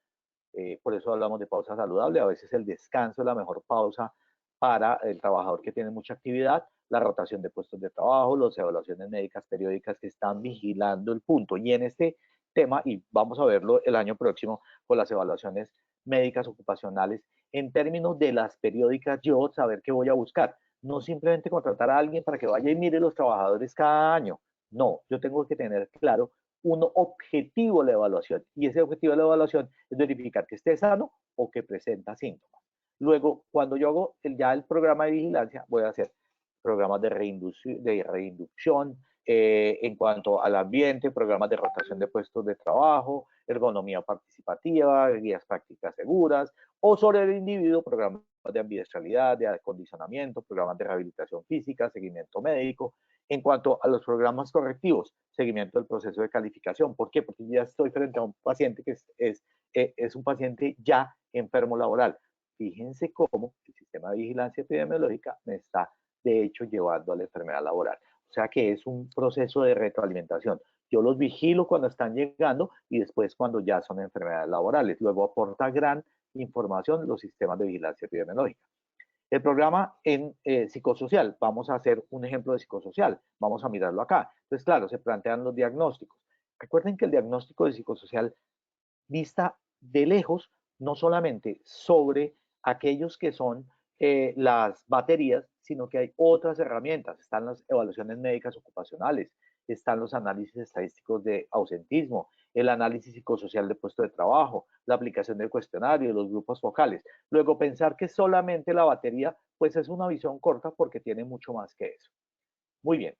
Por eso hablamos de pausa saludable. A veces el descanso es la mejor pausa para el trabajador que tiene mucha actividad, la rotación de puestos de trabajo, las evaluaciones médicas periódicas que están vigilando el punto. Y en este tema, y vamos a verlo el año próximo con las evaluaciones médicas ocupacionales, en términos de las periódicas, yo saber qué voy a buscar. No simplemente contratar a alguien para que vaya y mire los trabajadores cada año. No, yo tengo que tener claro un objetivo de la evaluación. Y ese objetivo de la evaluación es verificar que esté sano o que presenta síntomas. Luego, cuando yo hago ya el programa de vigilancia, voy a hacer programas de reinducción en cuanto al ambiente, programas de rotación de puestos de trabajo, ergonomía participativa, guías prácticas seguras, o sobre el individuo, programas de ambientalidad, de acondicionamiento, programas de rehabilitación física, seguimiento médico. En cuanto a los programas correctivos, seguimiento del proceso de calificación. ¿Por qué? Porque ya estoy frente a un paciente que es un paciente ya enfermo laboral. Fíjense cómo el sistema de vigilancia epidemiológica me está, de hecho, llevando a la enfermedad laboral. O sea que es un proceso de retroalimentación. Yo los vigilo cuando están llegando y después cuando ya son enfermedades laborales. Luego aporta gran información los sistemas de vigilancia epidemiológica. El programa en psicosocial, vamos a hacer un ejemplo de psicosocial, vamos a mirarlo acá. Entonces, claro, se plantean los diagnósticos. Recuerden que el diagnóstico de psicosocial vista de lejos, no solamente sobre aquellos que son las baterías, sino que hay otras herramientas. Están las evaluaciones médicas ocupacionales, están los análisis estadísticos de ausentismo, el análisis psicosocial de puesto de trabajo, la aplicación del cuestionario, los grupos focales. Luego, pensar que solamente la batería, pues es una visión corta porque tiene mucho más que eso. Muy bien.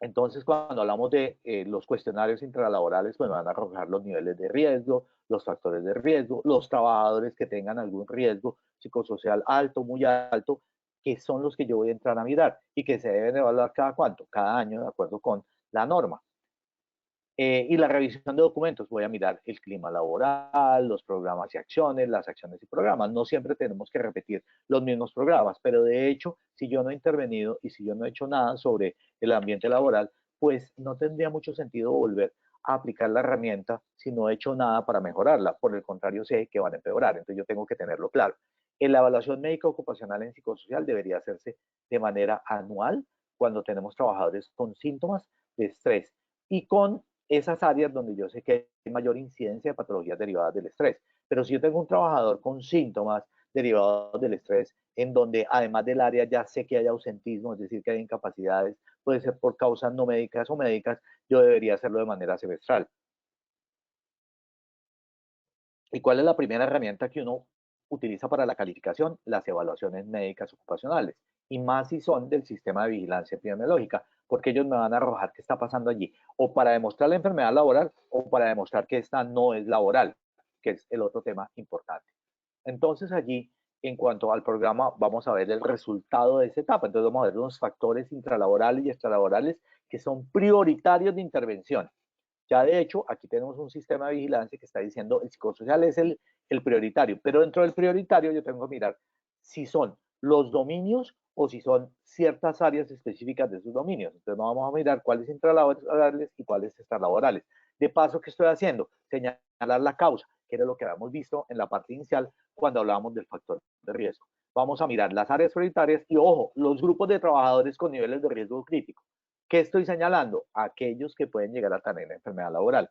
Entonces, cuando hablamos de los cuestionarios intralaborales, pues van a arrojar los niveles de riesgo, los factores de riesgo, los trabajadores que tengan algún riesgo psicosocial alto, muy alto, que son los que yo voy a entrar a mirar y que se deben evaluar cada cuánto, cada año, de acuerdo con la norma. Y la revisión de documentos, voy a mirar el clima laboral, los programas y acciones, las acciones y programas. No siempre tenemos que repetir los mismos programas, pero de hecho, si yo no he intervenido y si yo no he hecho nada sobre el ambiente laboral, pues no tendría mucho sentido volver a aplicar la herramienta si no he hecho nada para mejorarla. Por el contrario, sé que van a empeorar, entonces yo tengo que tenerlo claro. La evaluación médica ocupacional en psicosocial debería hacerse de manera anual cuando tenemos trabajadores con síntomas de estrés y con esas áreas donde yo sé que hay mayor incidencia de patologías derivadas del estrés. Pero si yo tengo un trabajador con síntomas derivados del estrés, en donde además del área ya sé que hay ausentismo, es decir, que hay incapacidades, puede ser por causas no médicas o médicas, yo debería hacerlo de manera semestral. ¿Y cuál es la primera herramienta que uno utiliza para la calificación? Las evaluaciones médicas ocupacionales, y más si son del sistema de vigilancia epidemiológica, porque ellos me van a arrojar qué está pasando allí, o para demostrar la enfermedad laboral, o para demostrar que esta no es laboral, que es el otro tema importante. Entonces allí, en cuanto al programa, vamos a ver el resultado de esa etapa. Entonces vamos a ver los factores intralaborales y extralaborales que son prioritarios de intervención. Ya de hecho, aquí tenemos un sistema de vigilancia que está diciendo el psicosocial es el prioritario, pero dentro del prioritario yo tengo que mirar si son los dominios o si son ciertas áreas específicas de esos dominios. Entonces vamos a mirar cuáles intralaborales y cuáles extralaborales. De paso, ¿qué estoy haciendo? Señalar la causa, que era lo que habíamos visto en la parte inicial cuando hablábamos del factor de riesgo. Vamos a mirar las áreas prioritarias y, ojo, los grupos de trabajadores con niveles de riesgo crítico. ¿Qué estoy señalando? Aquellos que pueden llegar a tener enfermedad laboral.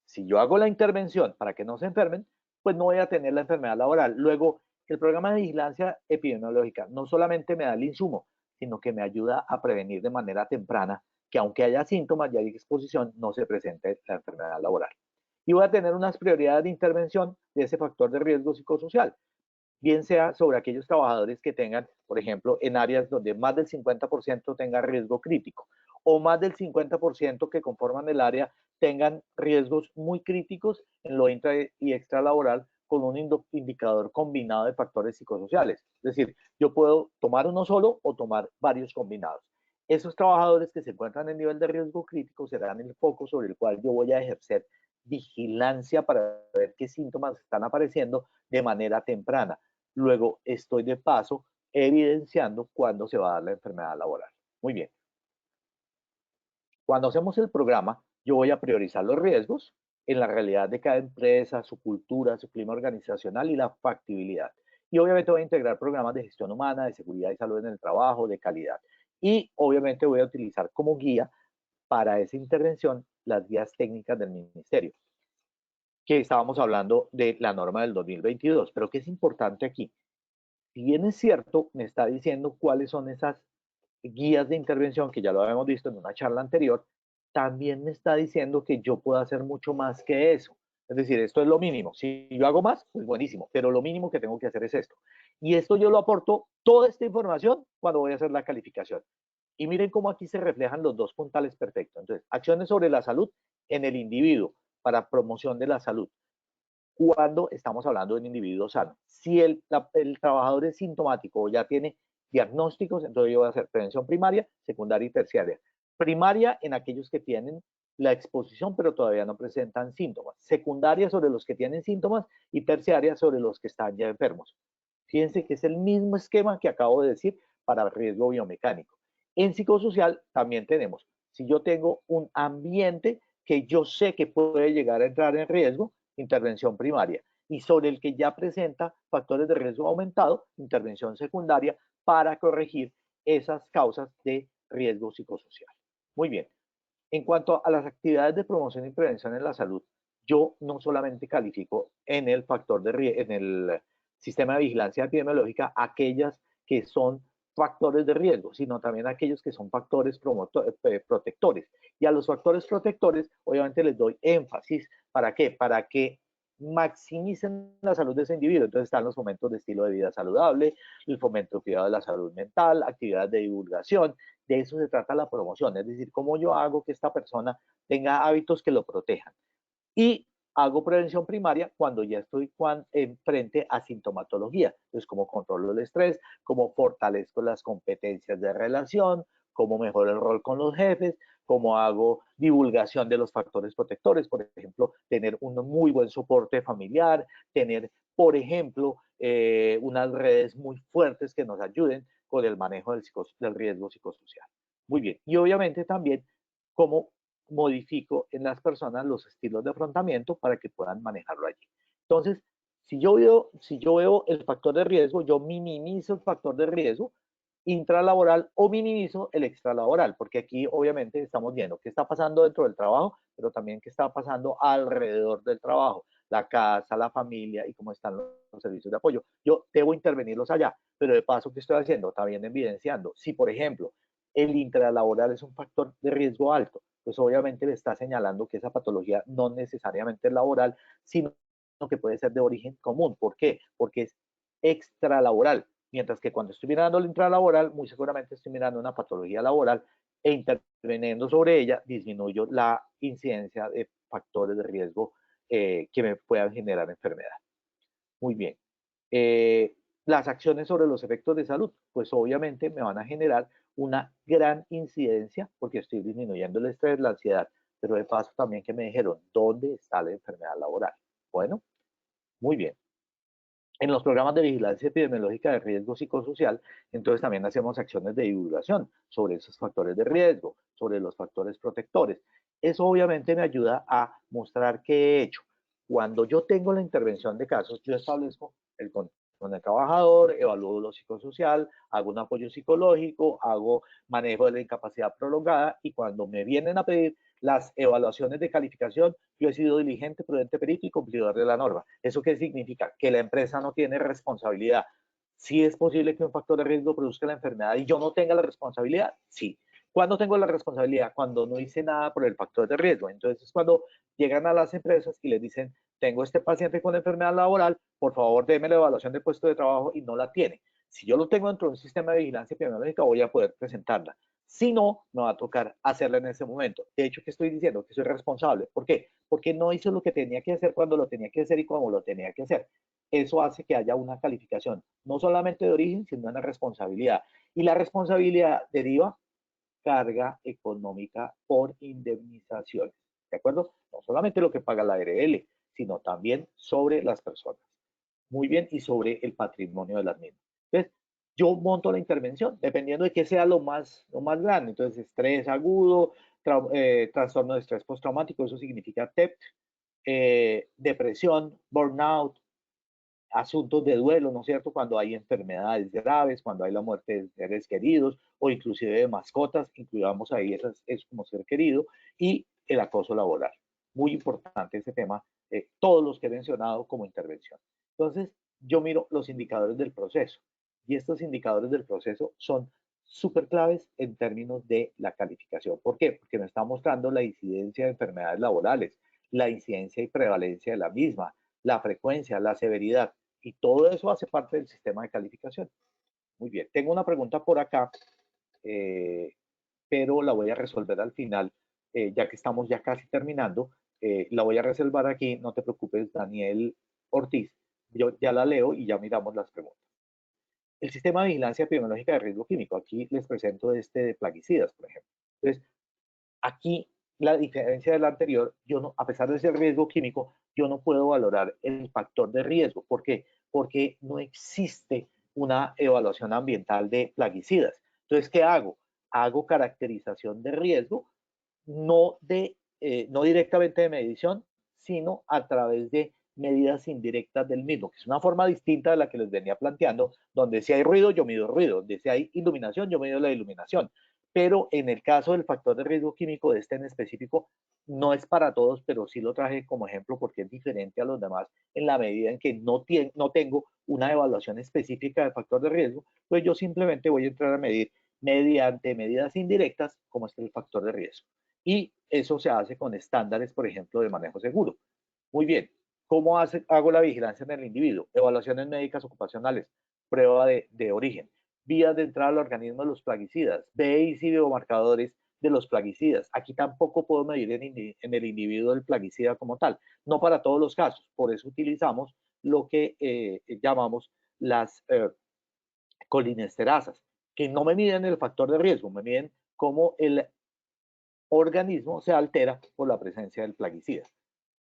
Si yo hago la intervención para que no se enfermen, pues no voy a tener la enfermedad laboral. Luego, el programa de vigilancia epidemiológica no solamente me da el insumo, sino que me ayuda a prevenir de manera temprana que aunque haya síntomas y hay exposición, no se presente la enfermedad laboral. Y voy a tener unas prioridades de intervención de ese factor de riesgo psicosocial, bien sea sobre aquellos trabajadores que tengan, por ejemplo, en áreas donde más del 50% tenga riesgo crítico o más del 50% que conforman el área tengan riesgos muy críticos en lo intra y extralaboral con un indicador combinado de factores psicosociales. Es decir, yo puedo tomar uno solo o tomar varios combinados. Esos trabajadores que se encuentran en nivel de riesgo crítico serán el foco sobre el cual yo voy a ejercer vigilancia para ver qué síntomas están apareciendo de manera temprana. Luego estoy de paso evidenciando cuándo se va a dar la enfermedad laboral. Muy bien. Cuando hacemos el programa, yo voy a priorizar los riesgos en la realidad de cada empresa, su cultura, su clima organizacional y la factibilidad. Y obviamente voy a integrar programas de gestión humana, de seguridad y salud en el trabajo, de calidad. Y obviamente voy a utilizar como guía para esa intervención las guías técnicas del ministerio, que estábamos hablando de la norma del 2022. Pero ¿qué es importante aquí? Si bien es cierto, me está diciendo cuáles son esas guías de intervención, que ya lo habíamos visto en una charla anterior, también me está diciendo que yo puedo hacer mucho más que eso. Es decir, esto es lo mínimo. Si yo hago más, pues buenísimo, pero lo mínimo que tengo que hacer es esto. Y esto yo lo aporto toda esta información cuando voy a hacer la calificación. Y miren cómo aquí se reflejan los dos puntales perfectos. Entonces, acciones sobre la salud en el individuo para promoción de la salud cuando estamos hablando de un individuo sano. Si el trabajador es sintomático o ya tiene diagnósticos, entonces yo voy a hacer prevención primaria, secundaria y terciaria. Primaria en aquellos que tienen la exposición pero todavía no presentan síntomas. Secundaria sobre los que tienen síntomas y terciaria sobre los que están ya enfermos. Fíjense que es el mismo esquema que acabo de decir para riesgo biomecánico. En psicosocial también tenemos, si yo tengo un ambiente que yo sé que puede llegar a entrar en riesgo, intervención primaria, y sobre el que ya presenta factores de riesgo aumentado, intervención secundaria, para corregir esas causas de riesgo psicosocial. Muy bien. En cuanto a las actividades de promoción y prevención en la salud, yo no solamente califico en el factor en el sistema de vigilancia epidemiológica aquellas que son factores de riesgo, sino también aquellos que son factores protectores. Y a los factores protectores, obviamente les doy énfasis. ¿Para qué? Para que maximicen la salud de ese individuo. Entonces están los fomentos de estilo de vida saludable, el fomento de cuidado de la salud mental, actividades de divulgación. De eso se trata la promoción, es decir, cómo yo hago que esta persona tenga hábitos que lo protejan. Y hago prevención primaria cuando ya estoy frente a sintomatología. Entonces, cómo controlo el estrés, cómo fortalezco las competencias de relación, cómo mejoro el rol con los jefes, cómo hago divulgación de los factores protectores, por ejemplo, tener un muy buen soporte familiar, tener, por ejemplo, unas redes muy fuertes que nos ayuden con el manejo del riesgo psicosocial. Muy bien. Y obviamente también cómo modifico en las personas los estilos de afrontamiento para que puedan manejarlo allí. Entonces, si yo veo el factor de riesgo, yo minimizo el factor de riesgo intralaboral o minimizo el extralaboral, porque aquí obviamente estamos viendo qué está pasando dentro del trabajo, pero también qué está pasando alrededor del trabajo, la casa, la familia y cómo están los servicios de apoyo. Yo debo intervenirlos allá, pero de paso, ¿qué estoy haciendo? También evidenciando. Si, por ejemplo, el intralaboral es un factor de riesgo alto, pues obviamente le está señalando que esa patología no necesariamente es laboral, sino que puede ser de origen común. ¿Por qué? Porque es extralaboral. Mientras que cuando estoy mirando el intralaboral, muy seguramente estoy mirando una patología laboral e interviniendo sobre ella, disminuyo la incidencia de factores de riesgo que me puedan generar enfermedad. Muy bien. Las acciones sobre los efectos de salud, pues obviamente me van a generar una gran incidencia porque estoy disminuyendo el estrés, la ansiedad, pero de paso también que me dijeron, ¿dónde está la enfermedad laboral? Bueno, muy bien. En los programas de vigilancia epidemiológica de riesgo psicosocial, entonces también hacemos acciones de divulgación sobre esos factores de riesgo, sobre los factores protectores. Eso obviamente me ayuda a mostrar qué he hecho. Cuando yo tengo la intervención de casos, yo establezco el contacto con el trabajador, evalúo lo psicosocial, hago un apoyo psicológico, hago manejo de la incapacidad prolongada y cuando me vienen a pedir las evaluaciones de calificación, yo he sido diligente, prudente, perito y cumplidor de la norma. ¿Eso qué significa? Que la empresa no tiene responsabilidad. ¿Sí es posible que un factor de riesgo produzca la enfermedad y yo no tenga la responsabilidad? Sí. ¿Cuándo tengo la responsabilidad? Cuando no hice nada por el factor de riesgo. Entonces es cuando llegan a las empresas y les dicen, tengo este paciente con enfermedad laboral, por favor déme la evaluación de puesto de trabajo y no la tiene. Si yo lo tengo dentro de un sistema de vigilancia epidemiológica, voy a poder presentarla. Si no, me va a tocar hacerla en ese momento. De hecho, ¿qué estoy diciendo? Que soy responsable. ¿Por qué? Porque no hice lo que tenía que hacer cuando lo tenía que hacer y como lo tenía que hacer. Eso hace que haya una calificación, no solamente de origen, sino una responsabilidad. Y la responsabilidad deriva carga económica por indemnizaciones. ¿De acuerdo? No solamente lo que paga la ARL, sino también sobre las personas. Muy bien, y sobre el patrimonio de las mismas. Entonces, yo monto la intervención dependiendo de qué sea lo más grande. Entonces, estrés agudo, trastorno de estrés postraumático, eso significa TEPT, depresión, burnout, asuntos de duelo, ¿no es cierto? Cuando hay enfermedades graves, cuando hay la muerte de seres queridos o inclusive de mascotas, incluamos ahí eso como ser querido, y el acoso laboral. Muy importante ese tema, todos los que he mencionado como intervención. Entonces, yo miro los indicadores del proceso y estos indicadores del proceso son súper claves en términos de la calificación. ¿Por qué? Porque me está mostrando la incidencia de enfermedades laborales, la incidencia y prevalencia de la misma, la frecuencia, la severidad, y todo eso hace parte del sistema de calificación. Muy bien, tengo una pregunta por acá, pero la voy a resolver al final, ya que estamos ya casi terminando. La voy a reservar aquí, no te preocupes, Daniel Ortiz. Yo ya la leo y ya miramos las preguntas. El sistema de vigilancia epidemiológica de riesgo químico, aquí les presento este de plaguicidas, por ejemplo. Entonces, aquí la diferencia del anterior, yo no, a pesar de ser riesgo químico, yo no puedo valorar el factor de riesgo. ¿Por qué? Porque no existe una evaluación ambiental de plaguicidas. Entonces, ¿qué hago? hago caracterización de riesgo, no directamente de medición, sino a través de medidas indirectas del mismo, que es una forma distinta de la que les venía planteando, donde si hay ruido, yo mido ruido, donde si hay iluminación, yo mido la iluminación. Pero en el caso del factor de riesgo químico de este en específico, no es para todos, pero sí lo traje como ejemplo porque es diferente a los demás en la medida en que no tengo una evaluación específica del factor de riesgo, pues yo simplemente voy a entrar a medir mediante medidas indirectas como es el factor de riesgo. Y eso se hace con estándares, por ejemplo, de manejo seguro. Muy bien, ¿cómo hago la vigilancia en el individuo? Evaluaciones médicas ocupacionales, prueba de origen, vías de entrada al organismo de los plaguicidas, BIs y biomarcadores de los plaguicidas. Aquí tampoco puedo medir en el individuo el plaguicida como tal, no para todos los casos. Por eso utilizamos lo que llamamos las colinesterasas, que no me miden el factor de riesgo, me miden cómo el organismo se altera por la presencia del plaguicida.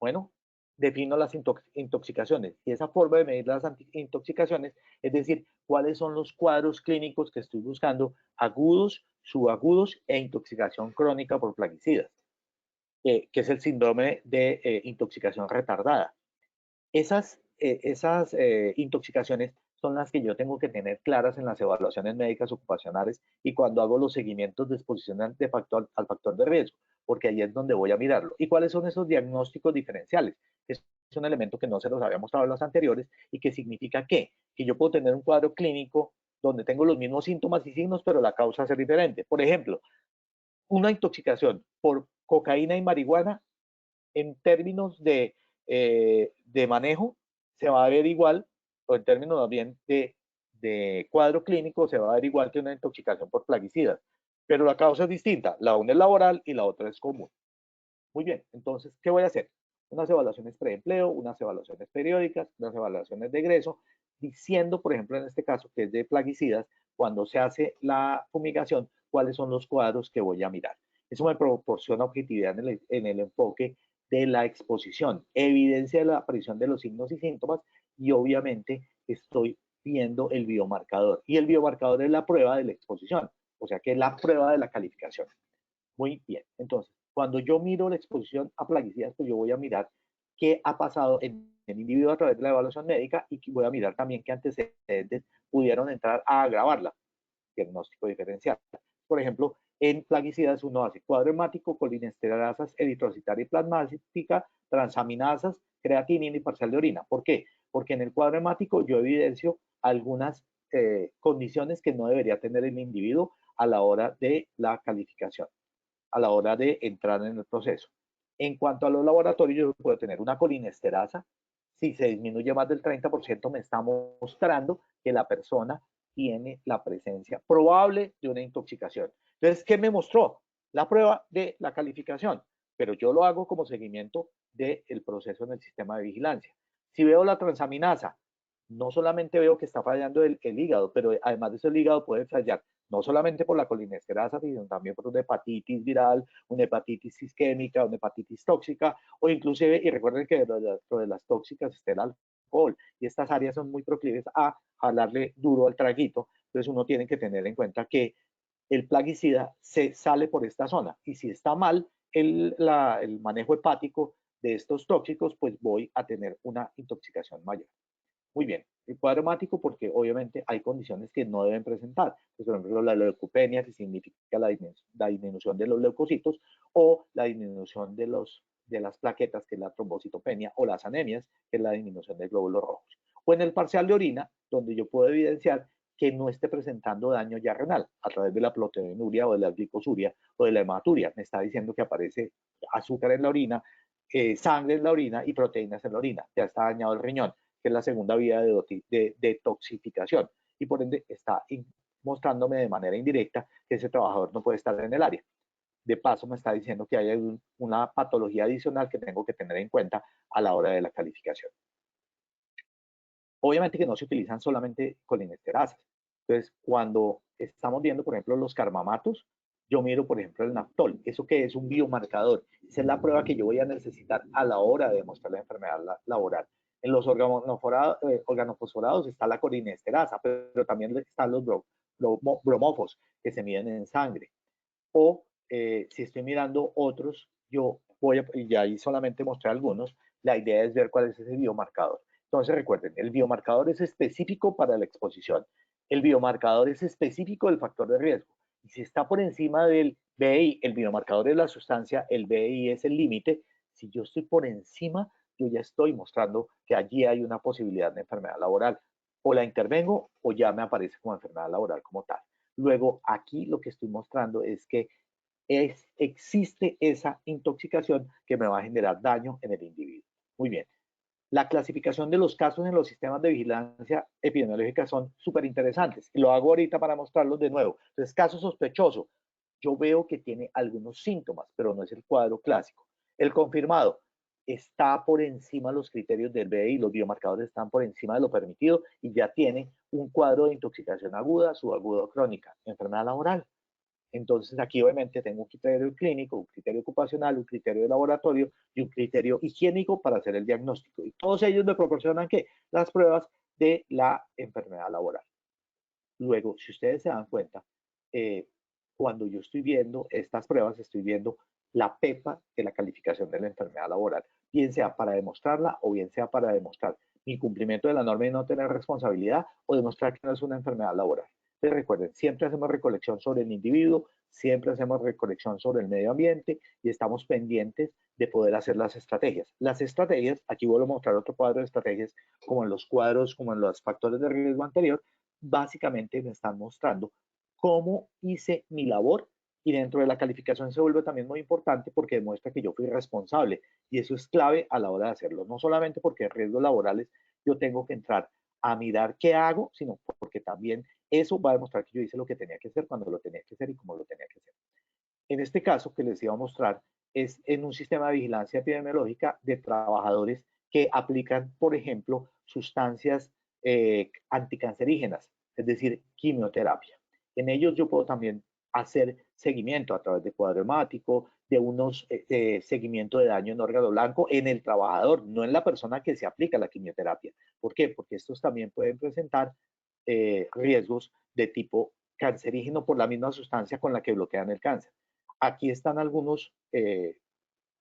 Bueno, defino las intoxicaciones y esa forma de medir las intoxicaciones, es decir, cuáles son los cuadros clínicos que estoy buscando, agudos, subagudos e intoxicación crónica por plaguicidas, que es el síndrome de intoxicación retardada. Esas intoxicaciones son las que yo tengo que tener claras en las evaluaciones médicas ocupacionales y cuando hago los seguimientos de exposición al factor de riesgo, porque ahí es donde voy a mirarlo. ¿Y cuáles son esos diagnósticos diferenciales? Es un elemento que no se los había mostrado en los anteriores y que significa que yo puedo tener un cuadro clínico donde tengo los mismos síntomas y signos, pero la causa es diferente. Por ejemplo, una intoxicación por cocaína y marihuana en términos de manejo se va a ver igual, o en términos también de cuadro clínico se va a ver igual que una intoxicación por plaguicidas, pero la causa es distinta, la una es laboral y la otra es común. Muy bien, entonces, ¿qué voy a hacer? Unas evaluaciones preempleo, unas evaluaciones periódicas, unas evaluaciones de egreso, diciendo, por ejemplo, en este caso, que es de plaguicidas, cuando se hace la fumigación, cuáles son los cuadros que voy a mirar. Eso me proporciona objetividad en el enfoque de la exposición, evidencia de la aparición de los signos y síntomas y obviamente estoy viendo el biomarcador. Y el biomarcador es la prueba de la exposición, o sea que es la prueba de la calificación. Muy bien, entonces, cuando yo miro la exposición a plaguicidas, pues yo voy a mirar qué ha pasado en el individuo a través de la evaluación médica y voy a mirar también qué antecedentes pudieron entrar a agravarla, diagnóstico diferencial. Por ejemplo, en plaguicidas uno hace cuadro hemático, colinesterasas, eritrocitaria y plasmática, transaminasas, creatinina y parcial de orina. ¿Por qué? Porque en el cuadro hemático yo evidencio algunas condiciones que no debería tener el individuo a la hora de la calificación, a la hora de entrar en el proceso. En cuanto a los laboratorios, yo puedo tener una colinesterasa. Si se disminuye más del 30%, me está mostrando que la persona tiene la presencia probable de una intoxicación. Entonces, ¿qué me mostró? La prueba de la calificación, pero yo lo hago como seguimiento del proceso en el sistema de vigilancia. Si veo la transaminasa, no solamente veo que está fallando el hígado, pero además de eso el hígado puede fallar no solamente por la colinesterasa, sino también por una hepatitis viral, una hepatitis isquémica, una hepatitis tóxica, o inclusive, y recuerden que dentro de las tóxicas está el alcohol, y estas áreas son muy proclives a jalarle duro al traguito, entonces uno tiene que tener en cuenta que el plaguicida se sale por esta zona, y si está mal el manejo hepático de estos tóxicos, pues voy a tener una intoxicación mayor. Muy bien, el cuadro hemático porque obviamente hay condiciones que no deben presentar, pues, por ejemplo la leucopenia, que significa la disminución de los leucocitos, o la disminución de las plaquetas, que es la trombocitopenia, o las anemias, que es la disminución de glóbulos rojos. O en el parcial de orina, donde yo puedo evidenciar que no esté presentando daño ya renal a través de la proteinuria o de la glicosuria o de la hematuria. Me está diciendo que aparece azúcar en la orina, sangre en la orina y proteínas en la orina. Ya está dañado el riñón, que es la segunda vía de detoxificación, y por ende está mostrándome de manera indirecta que ese trabajador no puede estar en el área. De paso me está diciendo que hay una patología adicional que tengo que tener en cuenta a la hora de la calificación. Obviamente que no se utilizan solamente colinesterasas. Entonces, cuando estamos viendo, por ejemplo, los carbamatos, yo miro, por ejemplo, el naftol. ¿Eso qué es? Un biomarcador. Esa es la prueba que yo voy a necesitar a la hora de demostrar la enfermedad laboral. En los organofosforados está la colinesterasa, pero también están los bromófos que se miden en sangre. O si estoy mirando otros, yo voy a, y ahí solamente mostré algunos, la idea es ver cuál es ese biomarcador. Entonces recuerden, el biomarcador es específico para la exposición. El biomarcador es específico del factor de riesgo. Y si está por encima del BI, el biomarcador es la sustancia, el BI es el límite. Si yo estoy por encima, yo ya estoy mostrando que allí hay una posibilidad de enfermedad laboral. O la intervengo o ya me aparece como enfermedad laboral como tal. Luego, aquí lo que estoy mostrando es que existe esa intoxicación que me va a generar daño en el individuo. Muy bien. La clasificación de los casos en los sistemas de vigilancia epidemiológica son súper interesantes. Y lo hago ahorita para mostrarlos de nuevo. Entonces, caso sospechoso. Yo veo que tiene algunos síntomas, pero no es el cuadro clásico. El confirmado está por encima de los criterios del BI, los biomarcadores están por encima de lo permitido y ya tiene un cuadro de intoxicación aguda, subaguda o crónica, enfermedad laboral. Entonces aquí obviamente tengo un criterio clínico, un criterio ocupacional, un criterio de laboratorio y un criterio higiénico para hacer el diagnóstico. Y todos ellos me proporcionan ¿qué? Las pruebas de la enfermedad laboral. Luego, si ustedes se dan cuenta, cuando yo estoy viendo estas pruebas, estoy viendo la PEPA de la calificación de la enfermedad laboral, bien sea para demostrarla o bien sea para demostrar mi cumplimiento de la norma y no tener responsabilidad o demostrar que no es una enfermedad laboral. Entonces recuerden, siempre hacemos recolección sobre el individuo, siempre hacemos recolección sobre el medio ambiente y estamos pendientes de poder hacer las estrategias. Las estrategias, aquí vuelvo a mostrar otro cuadro de estrategias, como en los cuadros, como en los factores de riesgo anterior, básicamente me están mostrando cómo hice mi labor y dentro de la calificación se vuelve también muy importante porque demuestra que yo fui responsable y eso es clave a la hora de hacerlo, no solamente porque en riesgos laborales yo tengo que entrar a mirar qué hago, sino porque también eso va a demostrar que yo hice lo que tenía que hacer, cuando lo tenía que hacer y cómo lo tenía que hacer. En este caso que les iba a mostrar es en un sistema de vigilancia epidemiológica de trabajadores que aplican, por ejemplo, sustancias anticancerígenas, es decir, quimioterapia. En ellos yo puedo también hacer seguimiento a través de cuadro hemático, de unos seguimiento de daño en órgano blanco en el trabajador, no en la persona que se aplica la quimioterapia. ¿Por qué? Porque estos también pueden presentar riesgos de tipo cancerígeno por la misma sustancia con la que bloquean el cáncer. Aquí están algunos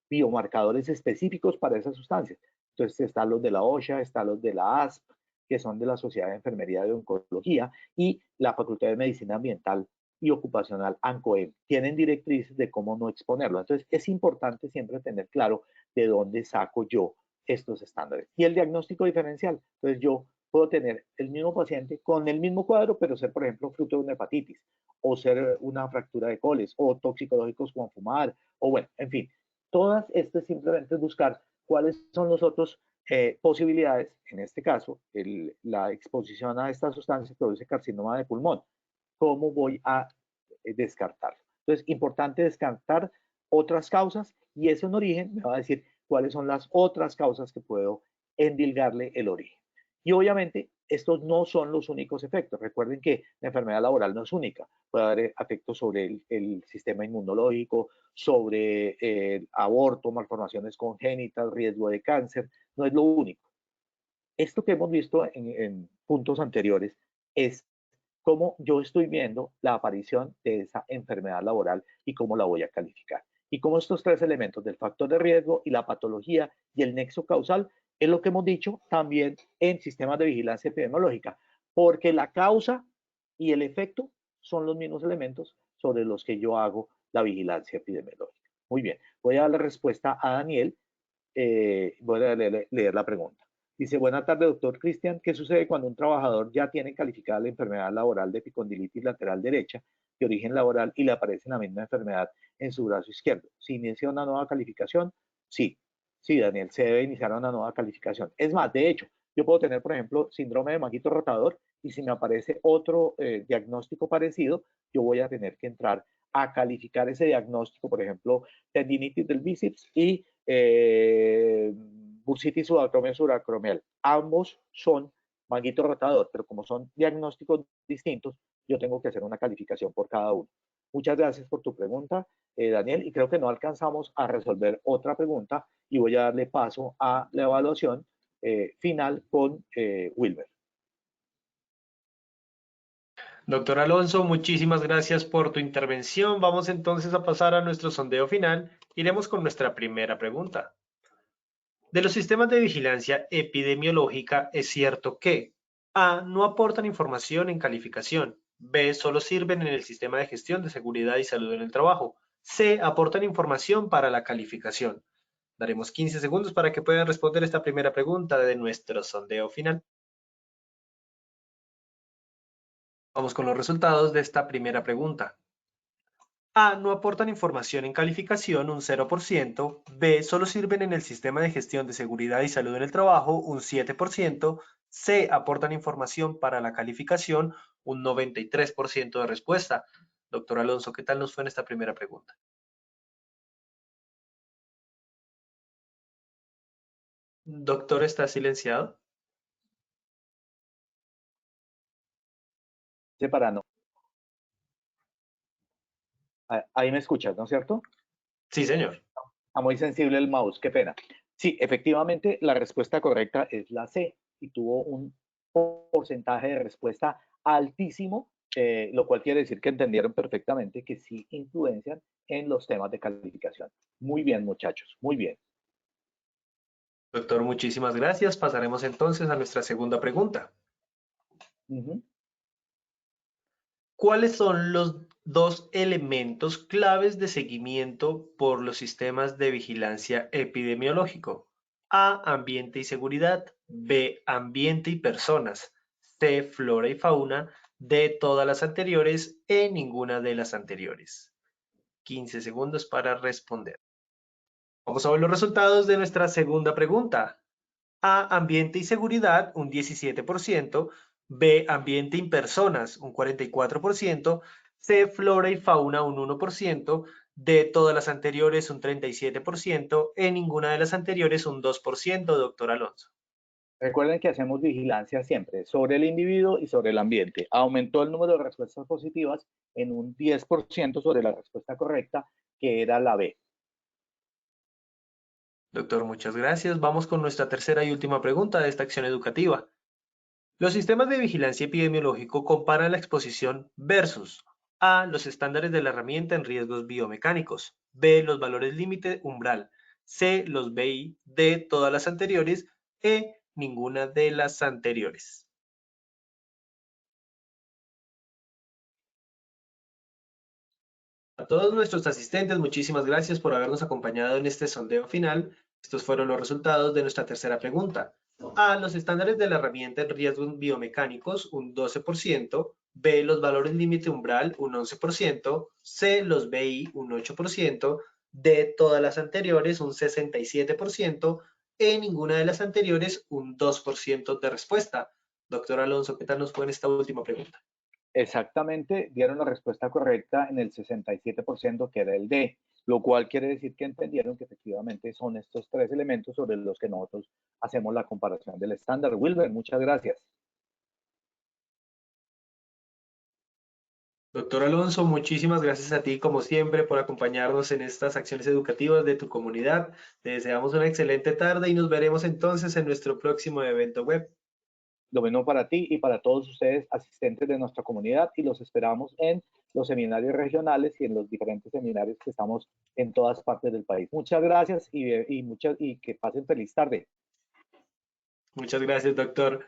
biomarcadores específicos para esas sustancias. Entonces están los de la OSHA, están los de la ASP, que son de la Sociedad de Enfermería de Oncología, y la Facultad de Medicina Ambiental y Ocupacional, ANCOEM. Tienen directrices de cómo no exponerlo. Entonces es importante siempre tener claro de dónde saco yo estos estándares. Y el diagnóstico diferencial. Entonces yo puedo tener el mismo paciente con el mismo cuadro, pero ser, por ejemplo, fruto de una hepatitis, o ser una fractura de coles, o toxicológicos como fumar, o bueno, en fin, todas estas simplemente es buscar cuáles son los otros posibilidades, en este caso, la exposición a esta sustancia produce carcinoma de pulmón. ¿Cómo voy a descartarlo? Entonces, importante descartar otras causas y eso en origen me va a decir cuáles son las otras causas que puedo endilgarle el origen. Y obviamente, estos no son los únicos efectos. Recuerden que la enfermedad laboral no es única. Puede haber efectos sobre el sistema inmunológico, sobre el aborto, malformaciones congénitas, riesgo de cáncer. No es lo único. Esto que hemos visto en puntos anteriores es cómo yo estoy viendo la aparición de esa enfermedad laboral y cómo la voy a calificar. Y cómo estos tres elementos del factor de riesgo y la patología y el nexo causal es lo que hemos dicho también en sistemas de vigilancia epidemiológica, porque la causa y el efecto son los mismos elementos sobre los que yo hago la vigilancia epidemiológica. Muy bien, voy a dar la respuesta a Daniel. Voy a leer la pregunta. Dice, buenas tardes, doctor Cristian. ¿Qué sucede cuando un trabajador ya tiene calificada la enfermedad laboral de epicondilitis lateral derecha de origen laboral y le aparece la misma enfermedad en su brazo izquierdo? ¿Se inicia una nueva calificación? Sí, sí, Daniel, se debe iniciar una nueva calificación. Es más, de hecho, yo puedo tener, por ejemplo, síndrome de manguito rotador y si me aparece otro diagnóstico parecido, yo voy a tener que entrar a calificar ese diagnóstico, por ejemplo, tendinitis del bíceps y bursitis subacromial subacromial. Ambos son manguito rotador, pero como son diagnósticos distintos, yo tengo que hacer una calificación por cada uno. Muchas gracias por tu pregunta, Daniel, y creo que no alcanzamos a resolver otra pregunta y voy a darle paso a la evaluación final con Wilmer. Doctor Alonso, muchísimas gracias por tu intervención. Vamos entonces a pasar a nuestro sondeo final. Iremos con nuestra primera pregunta. De los sistemas de vigilancia epidemiológica es cierto que A. No aportan información en calificación. B. Solo sirven en el sistema de gestión de seguridad y salud en el trabajo. C. Aportan información para la calificación. Daremos 15 segundos para que puedan responder esta primera pregunta de nuestro sondeo final. Vamos con los resultados de esta primera pregunta. A. No aportan información en calificación, un 0%. B. Solo sirven en el sistema de gestión de seguridad y salud en el trabajo, un 7%. C. Aportan información para la calificación, un 93% de respuesta. Doctor Alonso, ¿qué tal nos fue en esta primera pregunta? Doctor, ¿está silenciado? Separando. Ahí me escuchas, ¿no es cierto? Sí, señor. Está muy sensible el mouse, qué pena. Sí, efectivamente, la respuesta correcta es la C y tuvo un porcentaje de respuesta altísimo, lo cual quiere decir que entendieron perfectamente que sí influencian en los temas de calificación. Muy bien, muchachos, muy bien. Doctor, muchísimas gracias. Pasaremos entonces a nuestra segunda pregunta. Ujú. ¿Cuáles son los dos elementos claves de seguimiento por los sistemas de vigilancia epidemiológico? A, ambiente y seguridad. B, ambiente y personas. C, flora y fauna. D, todas las anteriores. E, ninguna de las anteriores. 15 segundos para responder. Vamos a ver los resultados de nuestra segunda pregunta. A, ambiente y seguridad, un 17%. B, ambiente y personas, un 44%. C, flora y fauna, un 1%. D, todas las anteriores, un 37%. E, ninguna de las anteriores, un 2%, doctor Alonso. Recuerden que hacemos vigilancia siempre sobre el individuo y sobre el ambiente. Aumentó el número de respuestas positivas en un 10% sobre la respuesta correcta, que era la B. Doctor, muchas gracias. Vamos con nuestra tercera y última pregunta de esta acción educativa. Los sistemas de vigilancia epidemiológico comparan la exposición versus A. Los estándares de la herramienta en riesgos biomecánicos. B. Los valores límite umbral. C. Los BI. D. Todas las anteriores. E. Ninguna de las anteriores. A todos nuestros asistentes, muchísimas gracias por habernos acompañado en este sondeo final. Estos fueron los resultados de nuestra tercera pregunta. A. Los estándares de la herramienta en riesgos biomecánicos, un 12%. B. Los valores límite umbral, un 11%. C. Los BI, un 8%. D. Todas las anteriores, un 67%. E. Ninguna de las anteriores, un 2% de respuesta. Doctor Alonso, ¿qué tal nos fue en esta última pregunta? Exactamente, dieron la respuesta correcta en el 67%, que era el D, lo cual quiere decir que entendieron que efectivamente son estos tres elementos sobre los que nosotros hacemos la comparación del estándar. Wilber, muchas gracias. Doctor Alonso, muchísimas gracias a ti, como siempre, por acompañarnos en estas acciones educativas de tu comunidad. Te deseamos una excelente tarde y nos veremos entonces en nuestro próximo evento web. Lo mismo para ti y para todos ustedes, asistentes de nuestra comunidad, y los esperamos en los seminarios regionales y en los diferentes seminarios que estamos en todas partes del país. Muchas gracias y que pasen feliz tarde. Muchas gracias, doctor.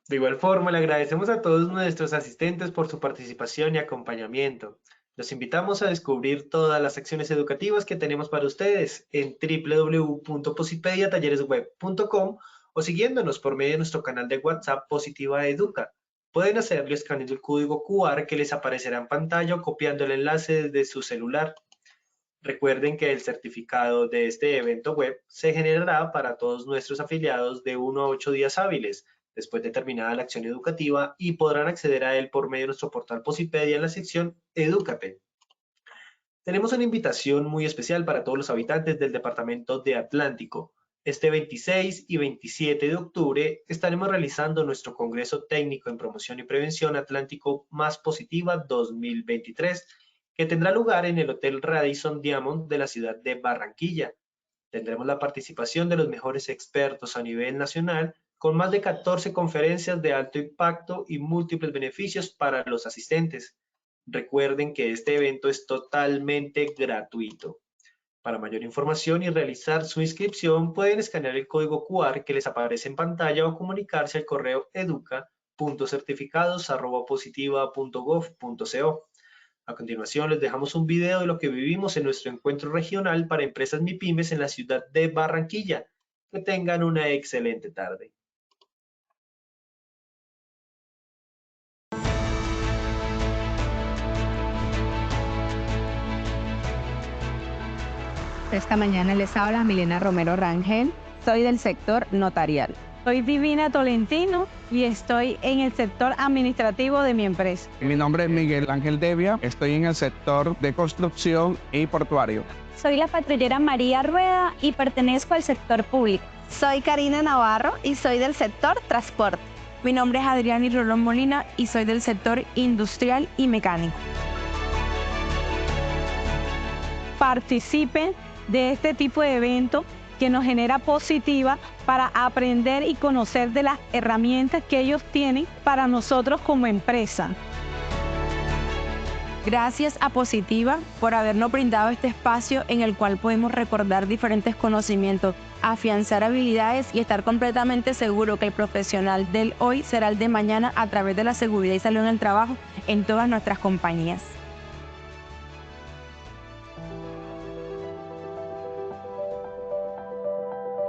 De igual forma, le agradecemos a todos nuestros asistentes por su participación y acompañamiento. Los invitamos a descubrir todas las acciones educativas que tenemos para ustedes en www.posipediatalleresweb.com o siguiéndonos por medio de nuestro canal de WhatsApp Positiva Educa. Pueden hacerlo escaneando el código QR que les aparecerá en pantalla o copiando el enlace desde su celular. Recuerden que el certificado de este evento web se generará para todos nuestros afiliados de 1 a 8 días hábiles después de terminada la acción educativa y podrán acceder a él por medio de nuestro portal Posipedia en la sección Edúcate. Tenemos una invitación muy especial para todos los habitantes del departamento de Atlántico. Este 26 y 27 de octubre estaremos realizando nuestro Congreso Técnico en Promoción y Prevención Atlántico Más Positiva 2023, que tendrá lugar en el Hotel Radisson Diamond de la ciudad de Barranquilla. Tendremos la participación de los mejores expertos a nivel nacional, con más de 14 conferencias de alto impacto y múltiples beneficios para los asistentes. Recuerden que este evento es totalmente gratuito. Para mayor información y realizar su inscripción, pueden escanear el código QR que les aparece en pantalla o comunicarse al correo educa.certificados@positiva.gov.co. A continuación, les dejamos un video de lo que vivimos en nuestro encuentro regional para empresas MIPYMES en la ciudad de Barranquilla. Que tengan una excelente tarde. Esta mañana les habla Milena Romero Rangel, soy del sector notarial. Soy Divina Tolentino y estoy en el sector administrativo de mi empresa. Mi nombre es Miguel Ángel Devia, estoy en el sector de construcción y portuario. Soy la patrullera María Rueda y pertenezco al sector público. Soy Karina Navarro y soy del sector transporte. Mi nombre es Adriana Rolón Molina y soy del sector industrial y mecánico. Participen de este tipo de evento que nos genera Positiva para aprender y conocer de las herramientas que ellos tienen para nosotros como empresa. Gracias a Positiva por habernos brindado este espacio en el cual podemos recordar diferentes conocimientos, afianzar habilidades y estar completamente seguro que el profesional del hoy será el de mañana a través de la seguridad y salud en el trabajo en todas nuestras compañías.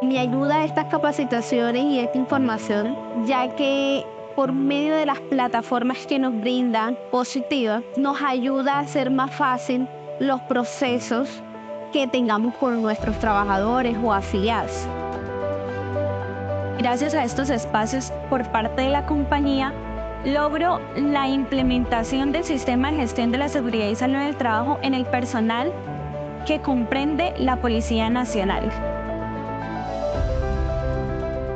Me ayuda estas capacitaciones y esta información, ya que por medio de las plataformas que nos brindan Positiva, nos ayuda a hacer más fácil los procesos que tengamos con nuestros trabajadores o afiliados. Gracias a estos espacios por parte de la compañía, logro la implementación del sistema de gestión de la seguridad y salud en el trabajo en el personal que comprende la Policía Nacional.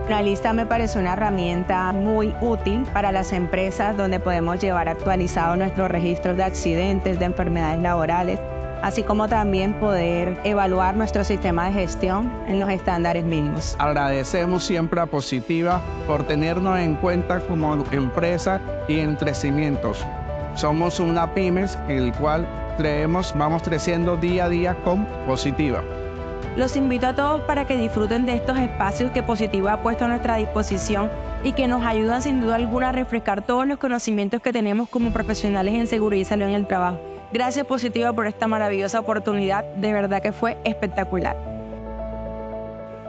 La lista me parece una herramienta muy útil para las empresas donde podemos llevar actualizados nuestros registros de accidentes, de enfermedades laborales, así como también poder evaluar nuestro sistema de gestión en los estándares mínimos. Agradecemos siempre a Positiva por tenernos en cuenta como empresa y en crecimientos. Somos una pymes en el cual vamos creciendo día a día con Positiva. Los invito a todos para que disfruten de estos espacios que Positiva ha puesto a nuestra disposición y que nos ayudan sin duda alguna a refrescar todos los conocimientos que tenemos como profesionales en seguridad y salud en el trabajo. Gracias Positiva por esta maravillosa oportunidad, de verdad que fue espectacular.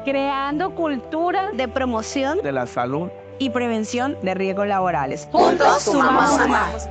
Creando cultura de promoción De la salud y prevención de riesgos laborales. Juntos sumamos más.